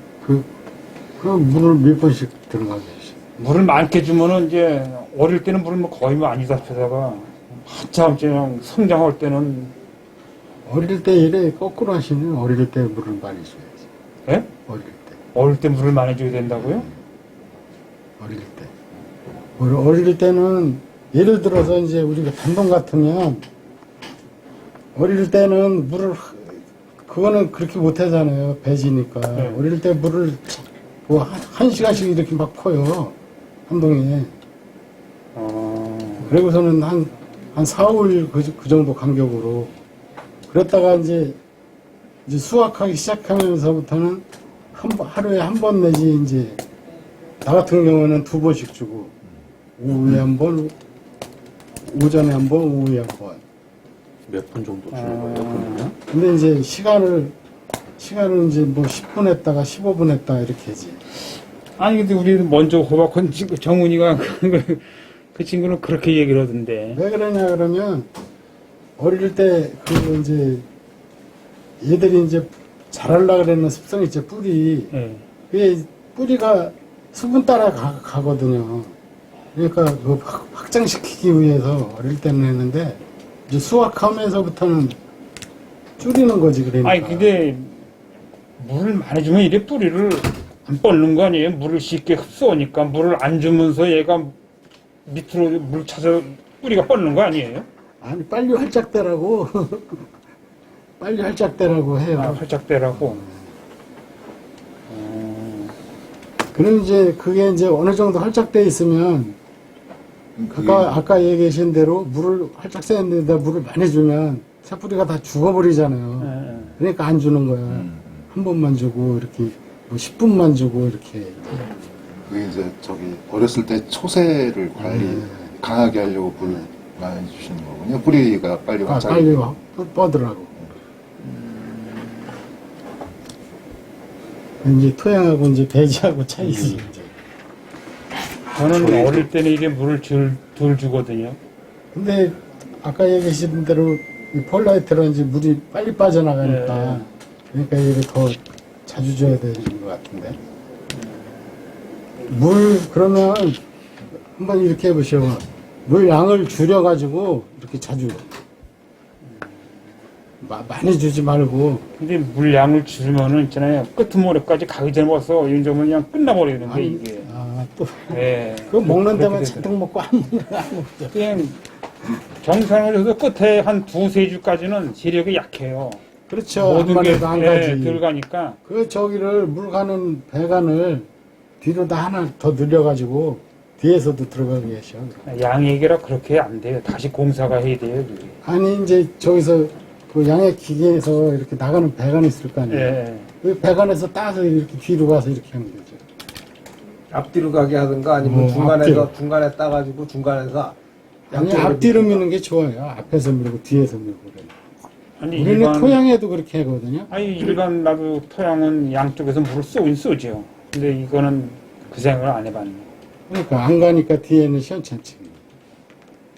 물을 몇 번씩 들어가게 하시. 물을 많게 주면은 이제 어릴 때는 물을 뭐 거의 많이 잡혀다가 한참 그냥 성장할 때는 어릴 때 이래 거꾸로 하시면 어릴 때 물을 많이 줘야지. 예? 어릴 때 물을 많이 줘야 된다고요? 어릴 때. 어릴 때는 예를 들어서 이제 우리가 단동 같으면 어릴 때는 물을 그거는 그렇게 못 하잖아요. 배지니까. 네. 어릴 때 물을 뭐 한 시간씩 이렇게 막 퍼요. 한 동에. 그리고서는 한 4, 5일 그 정도 간격으로. 그랬다가 이제 수확하기 시작하면서부터는 하루에 한 번 내지 이제 나 같은 경우는 2번씩 주고 오후에 한 번, 오전에 한 번, 오후에 한 번. 몇 분 정도 주는 거예요, 그러면? 근데 이제 시간을 이제 뭐 10분 했다가 15분 했다 이렇게 하지. 아니 근데 우리는 먼저 호박한 친구 정훈이가 그 친구는 그렇게 얘기를 하던데. 왜 그러냐 그러면 어릴 때 그 이제 얘들이 이제 자랄라 그러는 습성이 있죠. 뿌리. 예. 그게 뿌리가 수분 따라 가거든요. 그러니까 그 확장시키기 위해서 어릴 때는 했는데 이제 수확하면서부터는 줄이는 거지. 그러니까. 아니 근데 물을 많이 주면 이래 뿌리를 안 뻗는 거 아니에요? 물을 쉽게 흡수하니까 물을 안 주면서 얘가 밑으로 물 차서 뿌리가 뻗는 거 아니에요? 아니 빨리 활짝대라고 빨리 활짝대라고 해요. 아, 활짝대라고. 그럼 이제 그게 이제 어느 정도 활짝돼 있으면 그게 아까 얘기하신 대로 물을 활짝 쐬는데 물을 많이 주면 새뿌리가 다 죽어버리잖아요. 예, 그러니까 안 주는 거야. 한 번만 주고 이렇게 뭐 10분만 주고 이렇게. 그게 이제 저기 어렸을 때 초새를 관리 강하게 하려고 물 많이 주시는 거군요. 뿌리가 빨리 활짝. 빨리 뻗으라고. 이제 토양하고 이제 배지하고 차이지. 이제. 저는 어릴 때는 이게 물을 덜 주거든요. 근데 아까 얘기하신 대로 이 폴라이트라든지 물이 빨리 빠져나가니까 그러니까 이게 더 자주 줘야 되는 것 같은데. 물 그러면 한번 이렇게 해보시오. 물 양을 줄여가지고 이렇게 자주 많이 주지 말고. 근데 물량을 줄이면은 있잖아요. 끄트머리까지 가기 전에 와서 이 정도면 그냥 끝나버리는데 아니, 이게. 또 예. 그거 먹는 그렇게 데만 되더라고요. 잔뜩 먹고 안 먹죠. 그냥 정상을 해서 끝에 한 2-3주까지는 시력이 약해요. 그렇죠. 모든 게 안만해도 안 가지. 들어가니까. 그 저기를 물 가는 배관을 뒤로 다 하나 더 늘려가지고 뒤에서도 들어가게 하셔. 양액이라 그렇게 안 돼요. 다시 공사가 해야 돼요. 그게. 아니 이제 저기서 그 양액 기계에서 이렇게 나가는 배관이 있을 거 아니에요. 예. 그 배관에서 따서 이렇게 뒤로 가서 이렇게 하면 되죠. 앞뒤로 가게 하든가 아니면 앞뒤로. 중간에 따가지고 중간에서 아니 양쪽으로 앞뒤로 밀든가. 미는 게 좋아요. 앞에서 밀고 뒤에서 밀고 그래. 아니 우리는 일반 토양에도 그렇게 하거든요. 아니 일반 나도 토양은 양쪽에서 물을 쏘긴 쏘죠. 근데 이거는 그 생각을 안 해봤네. 그러니까 안 가니까 뒤에는 시원찮지.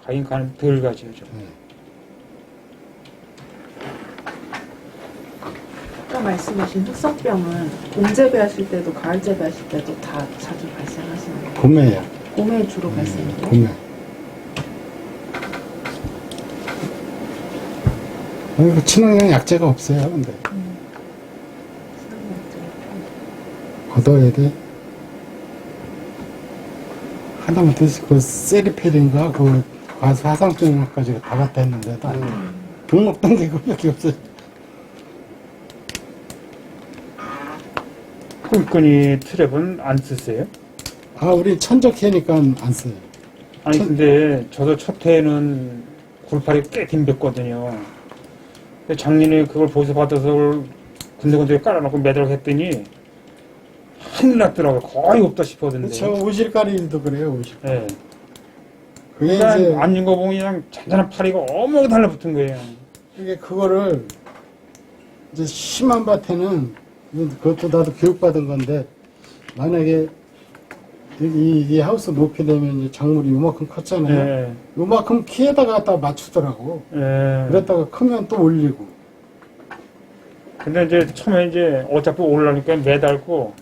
가긴 가는 덜 가죠. 좀. 아까 말씀하신 흑성병은 봄 재배하실 때도 가을 재배하실 때도 다 자주 발생하시는 거예요? 봄에야. 봄에 주로 발생해요? 봄에. 아니, 그 친환경 약재가 없어요, 근데. 걷어야 돼. 하다못해 그 세리페린가 그 화상병까지 다 갖다 했는데 돈 먹던 게 그밖에 없어요. 꿀끈이 트랩은 안 쓰세요? 아, 우리 천적해니까 안 써요. 아니 근데 저도 첫 해에는 굴파리 꽤 dim백거든요. 근데 작년에 그걸 보수받아서 군데군데 깔아놓고 매달고 했더니 큰일 났더라고요. 거의 없다 싶었는데. 그렇죠. 오실가리도 그래요, 오실. 예. 그게 그냥 이제, 앉은 거 보면 그냥 잔잔한 파리가 어마어마하게 달라붙은 거예요. 이게 그거를 이제 심한 밭에는 그것도 나도 교육받은 건데 만약에 이 하우스 높이 되면 이제 작물이 요만큼 컸잖아요. 예. 요만큼 키에다가 갖다 맞추더라고. 예. 그랬다가 크면 또 올리고. 근데 이제 처음에 이제 어차피 올라오니까 매달고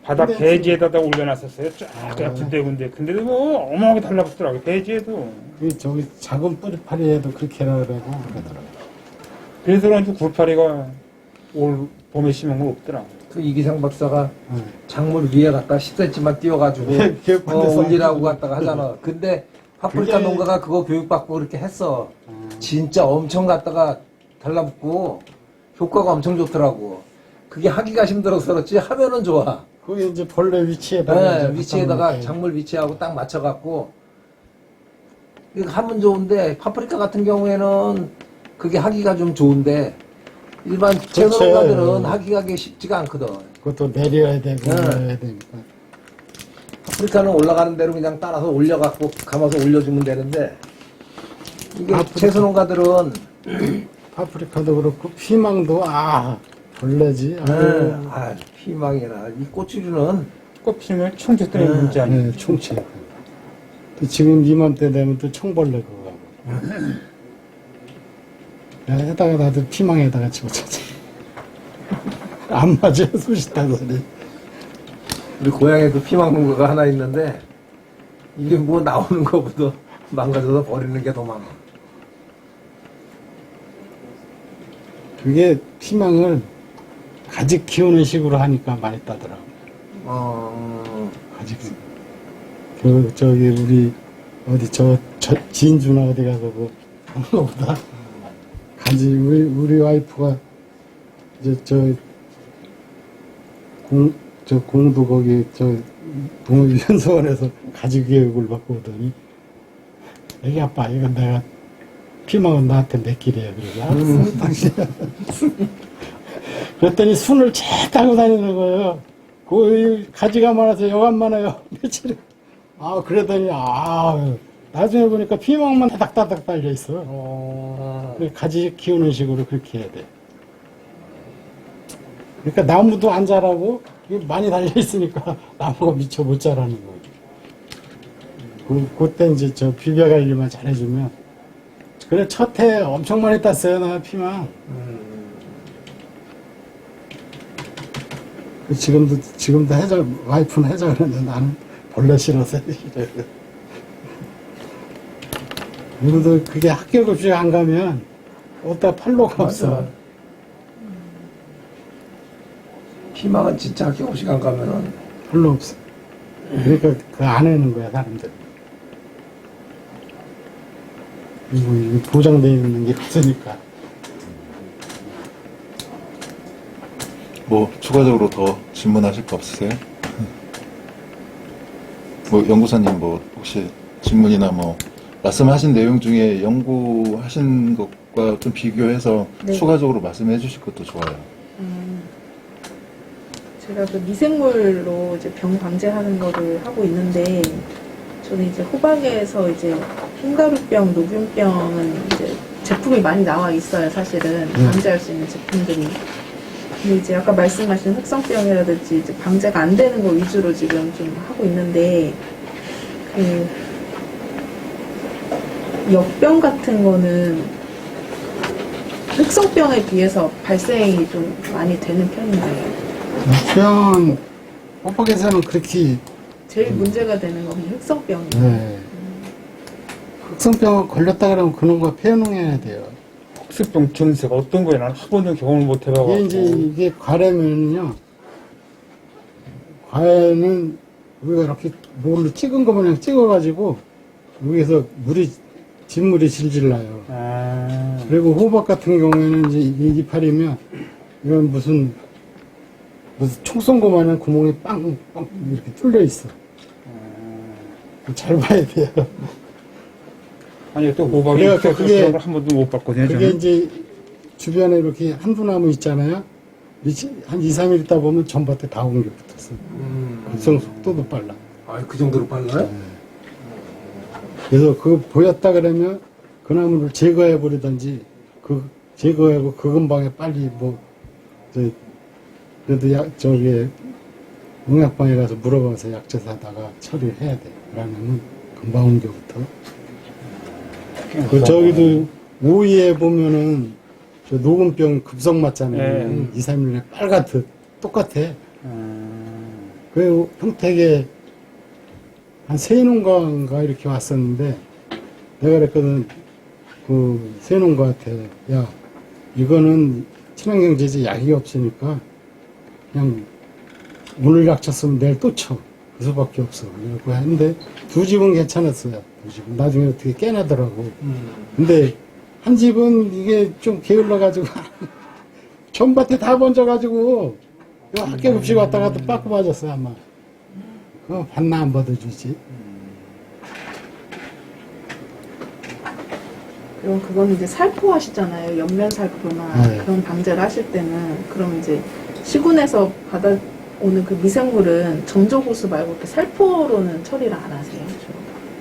바닥 근데 배지에다 올려놨었어요. 쫙 군데군데. 근데도 뭐 어마어마하게 달라붙더라고요. 배지에도. 저기 작은 뿌리파리에도 그렇게 해라 그러고 그러더라고. 그래서 그런지 굴파리가 올 봄에 심은 건 없더라고요. 그 이기상 박사가 네. 작물 위에 갖다 10cm만 띄워가지고 교육받아서 올리라고 갖다가 하잖아. 근데 파프리카 그게- 농가가 그거 교육받고 그렇게 했어. 진짜 엄청 갖다가 달라붙고 효과가 엄청 좋더라고. 그게 하기가 힘들어서 그렇지 하면은 좋아. 그게 이제 벌레 위치에다가 네, 이제 위치에다가 갖다 놓을게. 작물 위치하고 딱 맞춰갖고 이거 하면 좋은데 파프리카 같은 경우에는 그게 하기가 좀 좋은데 일반 그렇죠. 채소農家들은 하기가 그게 쉽지가 않거든. 그것도 내려야 되고 네. 내려야 되니까. 파프리카는 올라가는 대로 그냥 따라서 올려갖고 감아서 올려주면 되는데 이게 파프리카. 채소농가들은 파프리카도 그렇고 피망도 벌레지. 아유. 피망이나 이 꼬추리는 꽃 피면 총재 때문에 문제 아니에요. 네, 총치. 또 지금 이맘때 되면 또 총벌레 그거. 해다가 나도 피망에다가 집어쳤지. 안 맞아요, 수시타산이. 우리 고향에 그 피망 농가가 하나 있는데 이게 뭐 나오는 거보다 망가져서 버리는 게 더 많아. 그게 피망을 가지 키우는 식으로 하니까 많이 따더라고. 가지. 저기 우리 어디 저 진주나 어디 가서 그 하는 거보다 가지 우리 와이프가 이제 공도 거기 동호연수원에서 가지 교육을 받고 오더니 애기 아빠 이건 내가 피망은 나한테 내 길이야. 그래서 알았어 당신이야. 그랬더니 순을 채 따고 다니는 거예요. 그 가지가 많아서 여간 많아요. 며칠. 그러더니 나중에 보니까 피망만 다닥다닥 달려 있어. 가지 키우는 식으로 그렇게 해야 돼. 그러니까 나무도 안 자라고 이게 많이 달려 있으니까 나무가 미쳐 못 자라는 거지. 그때 이제 저 비벼 관리만 잘해주면. 그래 첫 해 엄청 많이 땄어요 나 피망. 지금도 해자 와이프는 해자 그러는데 나는 벌레 싫어서 싫어요. 그래도 그게 합격 없이 안 가면 어디다 팔로가 없어. 피망은 진짜 학교 없이 안 가면은 팔로 없어. 그러니까 그 안 해는 거야 사람들. 이거 보장되어 있는 게 없으니까. 뭐 추가적으로 더 질문하실 거 없으세요? 뭐 연구사님 뭐 혹시 질문이나 뭐 말씀하신 내용 중에 연구하신 것과 좀 비교해서 네. 추가적으로 말씀해 주실 것도 좋아요. 제가 그 미생물로 이제 병 방제하는 거를 하고 있는데, 저는 이제 호박에서 이제 흰가루병, 녹균병은 이제 제품이 많이 나와 있어요, 사실은. 방제할 수 있는 제품들이. 근데 이제 아까 말씀하신 흑성병이라든지 이제 방제가 안 되는 거 위주로 지금 좀 하고 있는데, 그, 역병 같은 거는 흑성병에 비해서 발생이 좀 많이 되는 편인가요? 병 호박에서는 그렇게 제일 문제가 되는 건 그냥 흑성병이에요. 네. 흑성병 걸렸다 그러면 그런 거 폐농해야 돼요. 흑수병 증세가 어떤 거에 난 한 번도 경험을 못 해봐갖고. 이게 과래면요. 과래는 우리가 이렇게 뭘로 찍은 거 그냥 찍어가지고 여기서 진물이 질질 나요. 그리고 호박 같은 경우에는 이제 이게 이파리면 이건 무슨 총 쏜 거 마냥 구멍이 빵빵 이렇게 뚫려 있어. 잘 봐야 돼요. 아니 또 호박이 그래갖고 그게- 그런 걸 한 번도 못 봤거든요. 그게 저는. 이제 주변에 이렇게 한두 나무 있잖아요. 한 2, 3일 있다 보면 전밭에 다 옮겨 붙었어. 급성 속도도 빨라. 그 정도로 빨라요? 그래서 그거 보였다 그러면 그 나무를 제거해 버리든지 제거하고 그 근방에 빨리 그래도 저기 농약방에 가서 물어봐서 약재 사다가 처리를 해야 돼. 그러면은 금방 옮겨부터. 저기도 오이에 보면은 저 녹음병 급성 맞잖아요. 네. 2, 3일 내에 빨갛듯 똑같아. 그 평택에 한 세농가인가 이렇게 왔었는데 내가 그랬거든. 그 세농가한테 야 이거는 친환경제지 약이 없으니까 그냥 오늘 약 쳤으면 내일 또 쳐. 그 수밖에 없어. 그래갖고 했는데 2집은 괜찮았어요. 2집은. 나중에 어떻게 깨나더라고. 근데 한 집은 이게 좀 게을러가지고 전밭에 다 번져가지고 학교 급식 왔다가 또 빠꾸 맞았어 아마. 그거 받나 안 받아주지. 그럼 그건 이제 살포하시잖아요. 옆면 살포나 네. 그런 방제를 하실 때는. 그럼 이제 시군에서 받아오는 그 미생물은 점조고수 말고 이렇게 살포로는 처리를 안 하세요?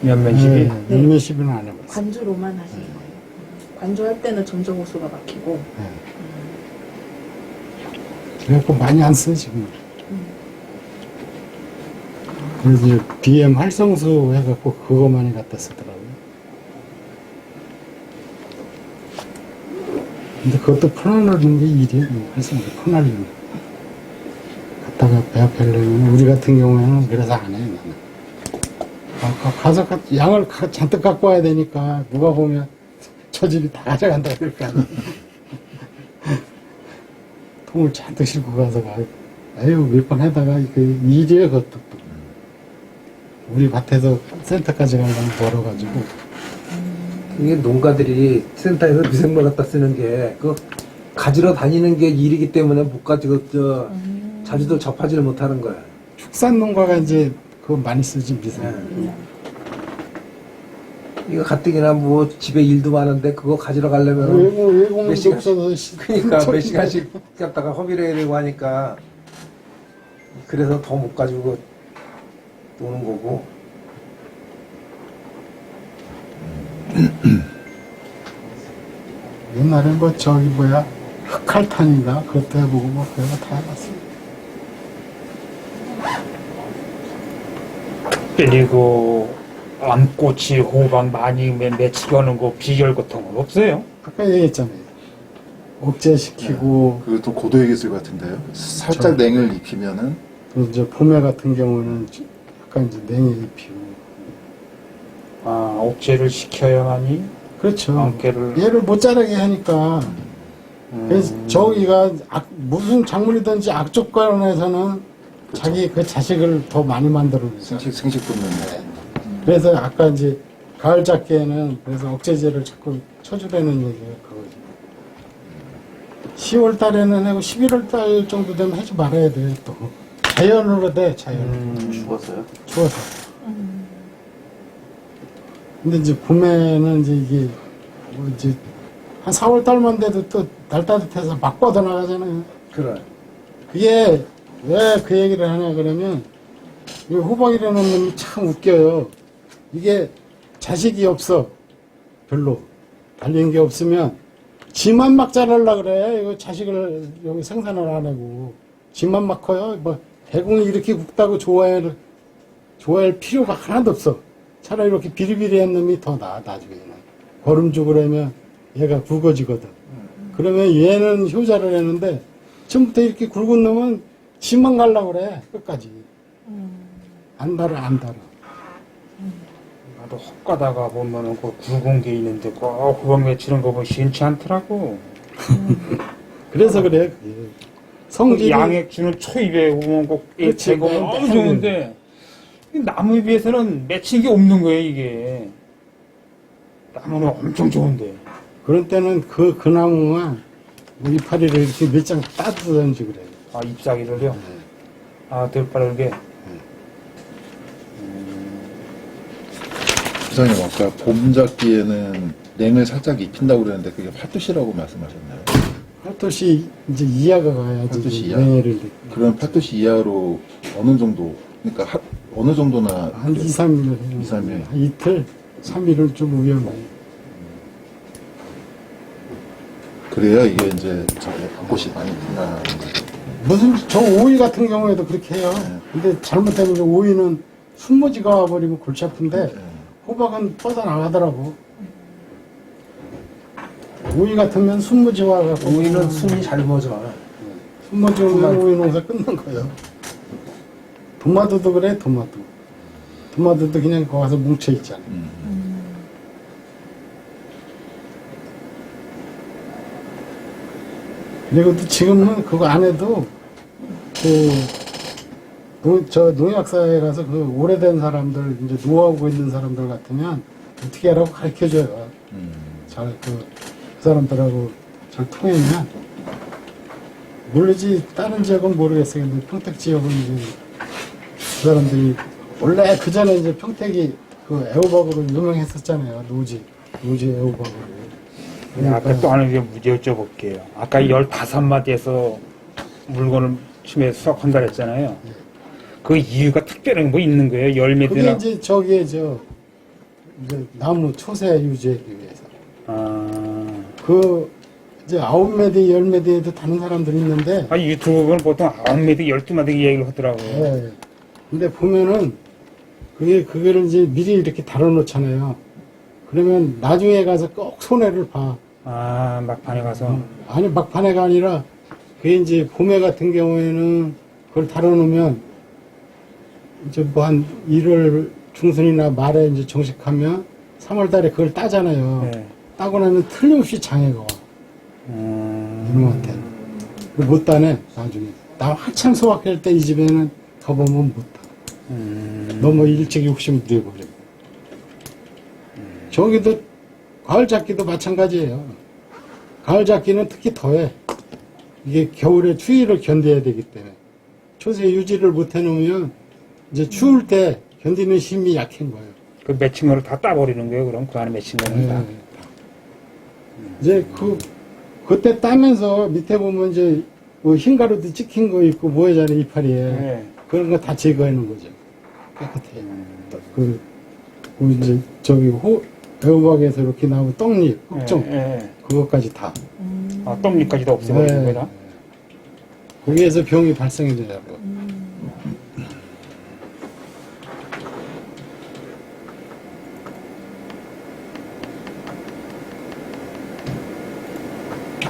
연면식이. 네. 연면식은 안 해봤어. 관주로만 하시는 거예요. 관주할 때는 점조고수가 막히고. 그래갖고 많이 안 써, 지금. 그래서 BM 활성수 해갖고 그거 많이 갖다 쓰더라고요. 근데 그것도 퍼나르는 게 일이에요. 그래서 퍼나르는 거. 갖다가 배합하려면 우리 같은 경우에는 그래서 안 해요. 나는. 가서 양을 잔뜩 갖고 와야 되니까 누가 보면 저 집이 다 가져간다 그럴 거 아니에요. 통을 잔뜩 싣고 가서 아유 몇 번 하다가 그 일이에요. 그것도 또. 우리 밭에서 센터까지 가려면 멀어가지고 이게 농가들이 센터에서 미생물 갖다 쓰는 게 그 가지러 다니는 게 일이기 때문에 못 가지고 자주도 접하지를 못하는 거야. 축산 농가가 이제 그거 많이 쓰지 미생. 이거 가뜩이나 뭐 집에 일도 많은데 그거 가지러 가려면 외국은 몇 시간- 없어서 그러니까 몇 시간씩 갔다가 허비를 해야 되고 하니까 그래서 더 못 가지고 노는 거고. 옛날에 뭐 저기 뭐야 흑칼탄인가 그것도 해보고 뭐 그거 다 해봤어. 그리고 암꼬치, 호박 많이 매치기 하는 거 비결 같은 건 없어요? 아까 얘기했잖아요. 억제시키고 그것도 고도의 기술 같은데요. 살짝 냉을 입히면은 또 이제 봄에 같은 경우는 약간 이제 냉에 입히고 아, 억제를 시켜야만이 그렇죠. 암깨를 얘를 못 자라게 하니까 그래서 저기가 무슨 작물이든지 악조건에서는 자기 그 자식을 더 많이 만들어내죠. 생식 돕는 그래서 아까 이제 가을 작기에는 그래서 억제제를 자꾸 쳐주라는 얘기가 그거죠. 10월 달에는 하고 11월 달 정도 되면 하지 말아야 돼. 또 자연으로 돼. 자연으로. 죽었어요? 추워서. 근데 이제 봄에는 이제 이게 뭐 이제 한 4월 달만 돼도 또 날 따뜻해서 막 뻗어 나가잖아요. 그래. 그게 왜 그 얘기를 하냐 그러면 이 호박이라는 놈이 참 웃겨요. 이게 자식이 없어. 별로. 달린 게 없으면 지만 막 자라려고 그래. 이거 자식을 여기 생산을 안 하고. 지만 막 커요. 뭐 대궁이 이렇게 굵다고 좋아할 필요가 하나도 없어. 차라리 이렇게 비리비리한 놈이 더 나아 나중에는. 거름죽을 하면 얘가 굵어지거든. 그러면 얘는 효자를 했는데 처음부터 이렇게 굵은 놈은 지만 가려고 그래. 끝까지. 안 달아 안 달아. 나도 헛 가다가 보면은 그 굵은 게 있는데 꼭 호박 매치는 거 보면 시원치 않더라고. 그래서 그래. 그게. 성질이 양액 주는 초입에 오면 꼭 그렇지, 제거 네, 너무 네. 좋은데 이 나무에 비해서는 맺힌 게 없는 거예요 이게. 나무는 엄청 좋은데. 그런 때는 그 나무만 이파리를 이렇게 몇 장 따뜻한지 그래. 아 잎사귀를요? 아 덜 빠르게. 부장님 아까 봄 작기에는 냉을 살짝 입힌다고 그랬는데 그게 파투시라고 말씀하셨나요? 팔도시 이제 이하가 가야지. 팔도시 이하? 냉해를 그럼 파투시 이하로 어느 정도 그러니까 어느 정도나 한 2, 3일. 2, 3일. 한 이틀, 3일은 좀 위험해. 그래야 이게 이제 꽃이 많이 핀다는 거죠. 무슨 저 오이 같은 경우에도 그렇게 해요. 네. 근데 잘못되면 이제 오이는 순모지가 와버리면 골치 아픈데 네. 호박은 뻗어나가더라고. 오이 같으면 순모지 와갖고 오이는 순이 잘 멎어. 순모지 오면 오이 농사 끝난 거예요. 도마도도 그래, 도마도. 도마도도 그냥 거기 가서 뭉쳐있잖아. 그리고 또 지금은 그거 안 해도 저 농약사에 가서 그 오래된 사람들 이제 노하우가 있는 사람들 같으면 어떻게 하라고 가르쳐줘요. 잘 그 사람들하고 잘 통하면 모르지 다른 지역은 모르겠어요. 근데 평택 지역은 이제 그 사람들이 원래 그 전에 이제 평택이 그 애호박으로 유명했었잖아요. 노지 애호박으로. 아까 또 하나 여쭤볼게요. 아까 15마디에서 물건을 처음에 수확한다 그랬잖아요. 그 이유가 특별한 거 있는 거예요? 그게 열매들이나. 이제 저기에 이제 나무 초세 유지하기 위해서. 그 이제 9매대 10매대에도 다른 사람들이 있는데 아, 유튜브는 보통 9마디, 12마디 이야기를 하더라고요. 예. 근데 보면은 그거를 이제 미리 이렇게 다뤄놓잖아요. 그러면 나중에 가서 꼭 손해를 봐. 아, 막판에 가서. 아니 막판에가 아니라 그게 이제 봄에 같은 경우에는 그걸 달아놓으면 이제 뭐 한 1월 중순이나 말에 이제 정식하면 3월 달에 그걸 따잖아요. 네. 따고 나면 틀림없이 장애가 와. 이놈한테는. 못 따네, 나중에. 나 한참 소확할 때 이 집에는 가보면 못 따. 너무 일찍 욕심 부려버려. 저기도 가을 잡기도 마찬가지예요. 가을 잡기는 특히 더해. 이게 겨울에 추위를 견뎌야 되기 때문에. 초세 유지를 못 해놓으면 이제 추울 때 견디는 힘이 약한 거예요. 그 맺힌 거를 다 따버리는 거예요, 그럼? 그 안에 맺힌 거는 다. 이제 그때 따면서 밑에 보면 이제 뭐 흰가루도 찍힌 거 있고 뭐 하잖아요, 이파리에. 네. 그런 거 다 제거하는 거죠. 깨끗해. 그 이제 저기 애호박에서 이렇게 나오는 떡잎, 흑정, 예. 그것까지 다. 아, 떡잎까지도 없애버리는 네. 거다? 거기에서 병이 발생해져요.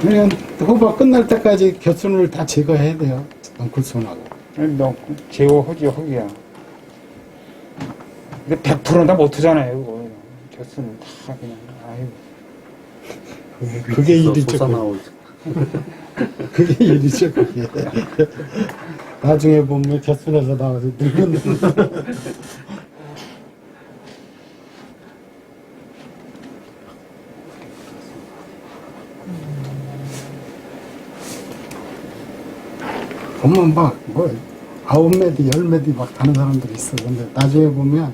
그러니까 호박 끝날 때까지 곁순을 다 제거해야 돼요. 넝쿨순하고. 너 제어하지, 허기야. 근데 100%는 다 못하잖아요, 그거. 곁수는 다 그냥, 아이고. 그게 일이죠. 솟아나오죠. 그게 일이죠, 그게. 나중에 보면 곁순에서 나와서 늙은 보면 막, 뭐, 9매디, 10매디 막 다는 사람들이 있어. 근데 나중에 보면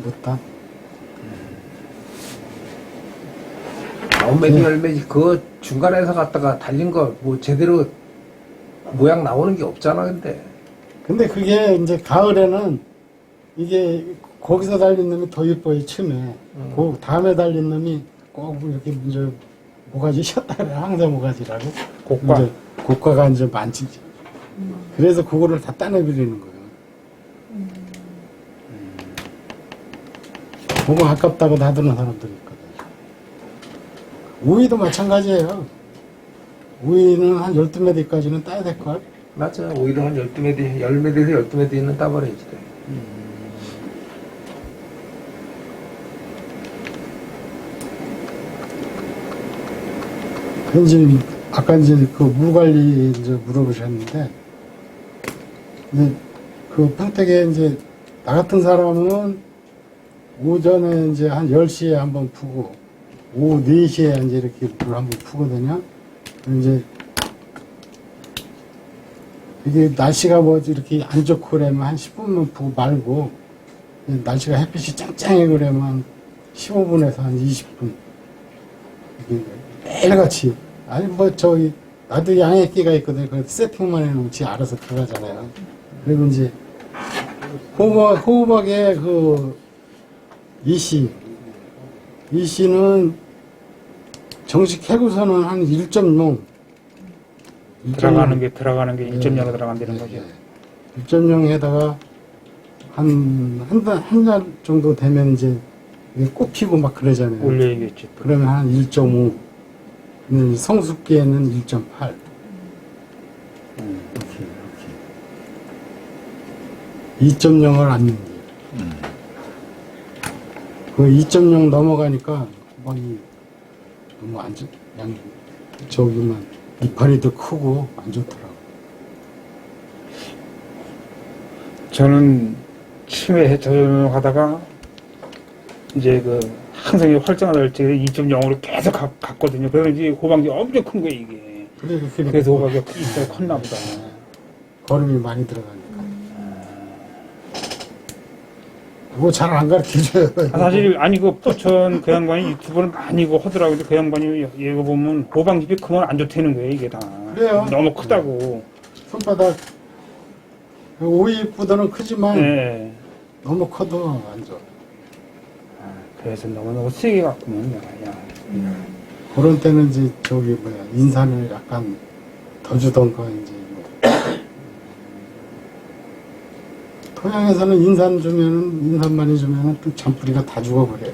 못 다. 아홉매지 열매지 그 중간에서 갔다가 달린 거 뭐 제대로 모양 나오는 게 없잖아 근데. 근데 그게 이제 가을에는 이게 거기서 달린 놈이 더 예뻐요, 처음에. 그 다음에 달린 놈이 꼭 이렇게 이제 모가지 쉬었다 그래. 항상 모가지라고. 고가. 이제 고가가 이제 많지. 그래서 그거를 다 따내버리는 거예요. 보고 아깝다고 놔두는 사람들이 있거든. 우이도 마찬가지예요. 우이는 한 12매디까지는 따야 될걸? 맞아. 오히려 한 12매디, 10매디에서 12매디는 따버려야지 돼. 그 이제 아까 이제 그 물 관리 이제 물어보셨는데, 근데 그 평택에 이제 나 같은 사람은 오전에 이제 한 10시에 한번 푸고, 오후 4시에 이제 이렇게 물 한번 푸거든요. 이제 이게 날씨가 뭐 이렇게 안 좋고 그러면 한 10분만 푸고 말고, 날씨가 햇빛이 짱짱해 그러면 15분에서 한 20분. 매일같이. 아니, 뭐, 저기, 나도 양액기가 있거든. 그 세팅만 해놓으면 지 알아서 들어가잖아요. 그리고 이제, 호박의 그, 이씨는 정식 해고서는 한 1.0. 들어가는 게 1.0으로 들어간다는 거죠. 1.0에다가 한 달 정도 되면 이제 이게 꽃 피고 막 그러잖아요. 올려야겠지. 또. 그러면 한 1.5. 성숙기에는 1.8. 이렇게. 2.0을 안 넘겨. 그 2.0 넘어가니까 호박이 너무 안 좋, 저기만 이파리도 크고 안 좋더라고. 저는 치매 저하다가 이제 그 항상 활성화될 때 2.0으로 계속 갔거든요. 그래서 이제 호박이 엄청 큰 거예요, 이게. 그래서 호박이 진짜 컸나 보다. 걸음이 많이 들어가니까. 그거 잘 안 가르쳐줘요. 사실 아니 그 포천 그 양반이 유튜브를 많이 이거 하더라고요. 그 양반이 이거 보면 호박잎이 크면 안 좋다는 거예요, 이게 다. 그래요. 너무 크다고. 손바닥 오이보다는 크지만 네. 너무 커도 안 좋아. 그래서 너무 세게 갖고는 내가 야. 그런 때는 이제 저기 뭐야 인산을 약간 더 주던가 이제 뭐. 토양에서는 인산 많이 주면은 또 잔뿌리가 다 죽어버려요.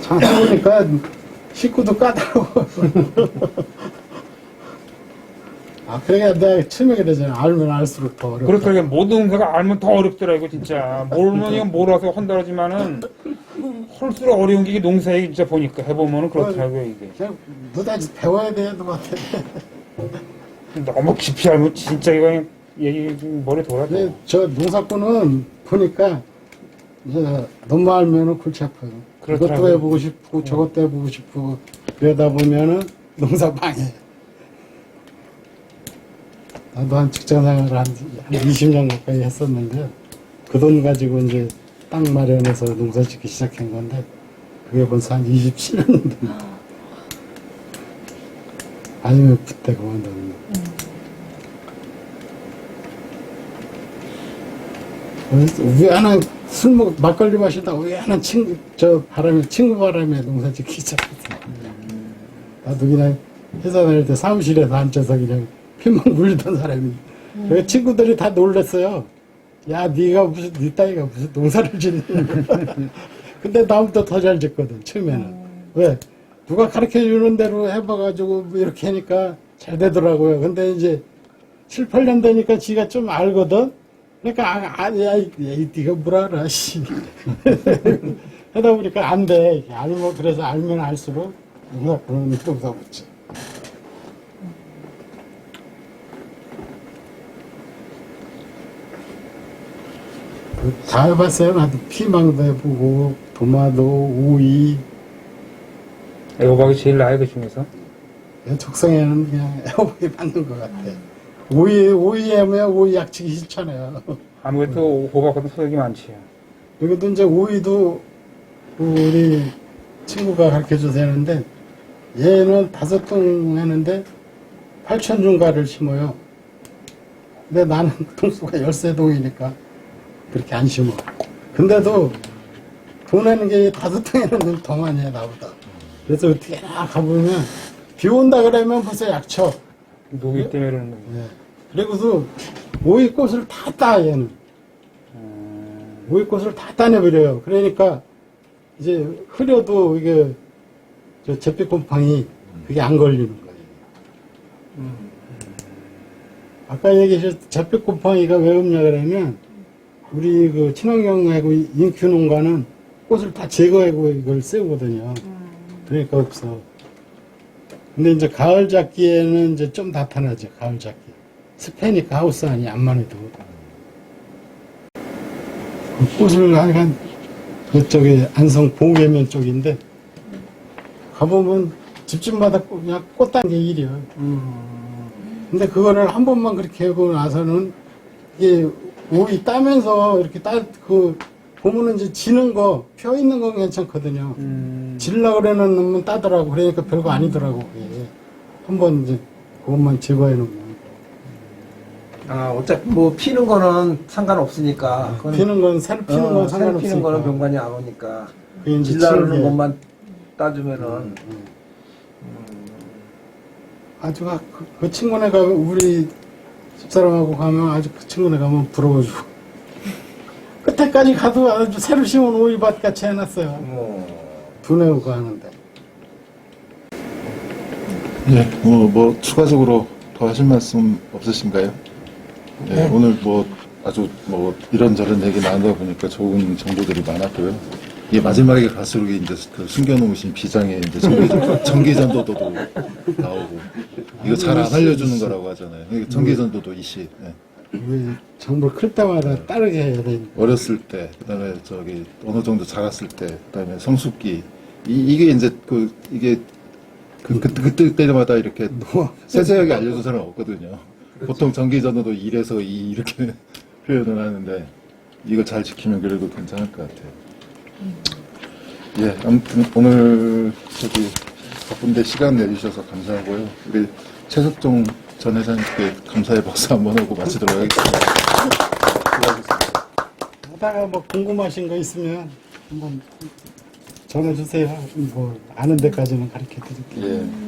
참 해보니까 식구도 까다로워. 아, 그러니까 내가 처음에 그러잖아. 알면 알수록 더 어렵다. 그렇게 모든 농사가 알면 더 어렵더라고 진짜. 모르면 이건 몰라서 한다지만은 할수록 어려운 게 이게 농사에 진짜 보니까 해보면은 그렇더라고요 이게. 그냥 뭐다지 배워야 되는 것 같아. 너무 깊이 알면 진짜 이거 얘기 좀 머리 돌아가. 근데 저 농사꾼은 보니까 이제 너무 알면은 골치 아파요. 이것도 그렇더라고요. 해보고 싶고 저것도 해보고 싶고 그러다 보면은 농사 망해. 나도 한 직장 생활을 한 20년 가까이 했었는데 그 돈 가지고 이제 땅 마련해서 농사 짓기 시작한 건데 그게 벌써 한 27년 된 아니면 그때 그만뒀는데 우연한 막걸리 마시다 우연한 친구 바람에 농사 짓기 시작했어. 나도 그냥 회사 다닐 때 사무실에서 앉아서 그냥 피만 굴리던 사람이. 그 친구들이 다 놀랐어요. 야, 네 따위가 무슨 농사를 짓냐. 근데 다음부터 더 잘 짓거든, 처음에는. 왜? 누가 가르쳐 주는 대로 해봐가지고 뭐 이렇게 하니까 잘 되더라고요. 근데 이제 7, 8년 되니까 지가 좀 알거든? 그러니까, 네가 뭘 알아, 씨. 하다 보니까 안 돼. 그래서 알면 알수록 그런 농사 붙지. 다 해봤어요. 나도 피망도 해보고, 도마도, 오이. 애호박이 제일 나아요 그 중에서. 적성에는 그냥 애호박이 맞는 것 같아. 오이 하면 오이 약치기 싫잖아요. 아무래도 호박보다 소득이 많지요. 여기도 이제 오이도 우리 친구가 가르쳐 줘서 하는데, 얘는 5동 했는데 8,000중가를 심어요. 근데 나는 동수가 13동이니까 그렇게 안 심어. 근데도 돈 내는 게 5동에는 더 많이 해, 나보다. 그래서 어떻게 가보면, 비 온다 그러면 벌써 약쳐. 녹이 때문에 그러는 거예요. 네. 그리고서 오이꽃을 다 따, 얘는. 오이꽃을 다 따내버려요. 그러니까 이제 흐려도 이게 저 잿빛곰팡이 그게 안 걸리는 거예요. 아까 얘기하셨 잿빛곰팡이가 왜 없냐 그러면 우리 그 친환경하고 인큐 농가는 꽃을 다 제거하고 이걸 세우거든요. 그러니까 없어. 근데 이제 가을 잡기에는 이제 좀 나타나죠. 가을 잡기. 스페니까 하우스 안이 암만 해도. 그 꽃을 한 그쪽에 안성 봉계면 쪽인데 가보면 집집마다 그냥 꽃 따는 게 일이야. 근데 그거를 한 번만 그렇게 하고 나서는 이게 오이 따면서 이렇게 보면은 이제 지는 거, 펴 있는 건 괜찮거든요. 질라 그러는 놈은 따더라고. 그러니까 별거 아니더라고. 그게. 한번 이제 그것만 제거해 놓으면. 아, 어차피 뭐 피는 거는 상관없으니까. 그건 피는 건, 새로 피는 건 새로 상관없으니까. 피는 거는 병관이 안 오니까. 그게 이제 질라르는 치는 게 것만 따주면은. 아주 그 친구네 가면, 우리 집사람하고 가면 아주 그 친구네 가면 부러워주고. 끝에까지 가도 아주 새로 심은 오이밭 같이 해놨어요. 두뇌우고 하는데. 예, 뭐 추가적으로 더 하실 말씀 없으신가요? 예, 오늘 뭐 아주 뭐 이런저런 얘기 나누다 보니까 좋은 정보들이 많았고요. 이게 마지막에 갈수록 이제 그 숨겨놓으신 비장의 이제 전기전도도 나오고 이거 잘 안 알려주는 거라고 하잖아요. 그러니까 전기전도도 이시. 예. 우리 정보를 클 때마다 따르게 해야 되니까. 어렸을 때, 그다음에 저기 어느 정도 자랐을 때, 그다음에 성숙기 이게 이제 이게 그때마다 이렇게 세세하게 알려준 사람은 없거든요. 보통 전기전도도 1에서 2 이렇게 표현을 하는데 이걸 잘 지키면 그래도 괜찮을 것 같아요. 예, 아무튼 오늘 저기 바쁜데 시간 내주셔서 감사하고요. 우리 최석종 전 회장님께 감사의 박수 한번 하고 마치도록 하겠습니다. 수고하셨습니다. 하다가 뭐 궁금하신 거 있으면 한번 전해주세요. 뭐 아는 데까지는 가르쳐 드릴게요. 예.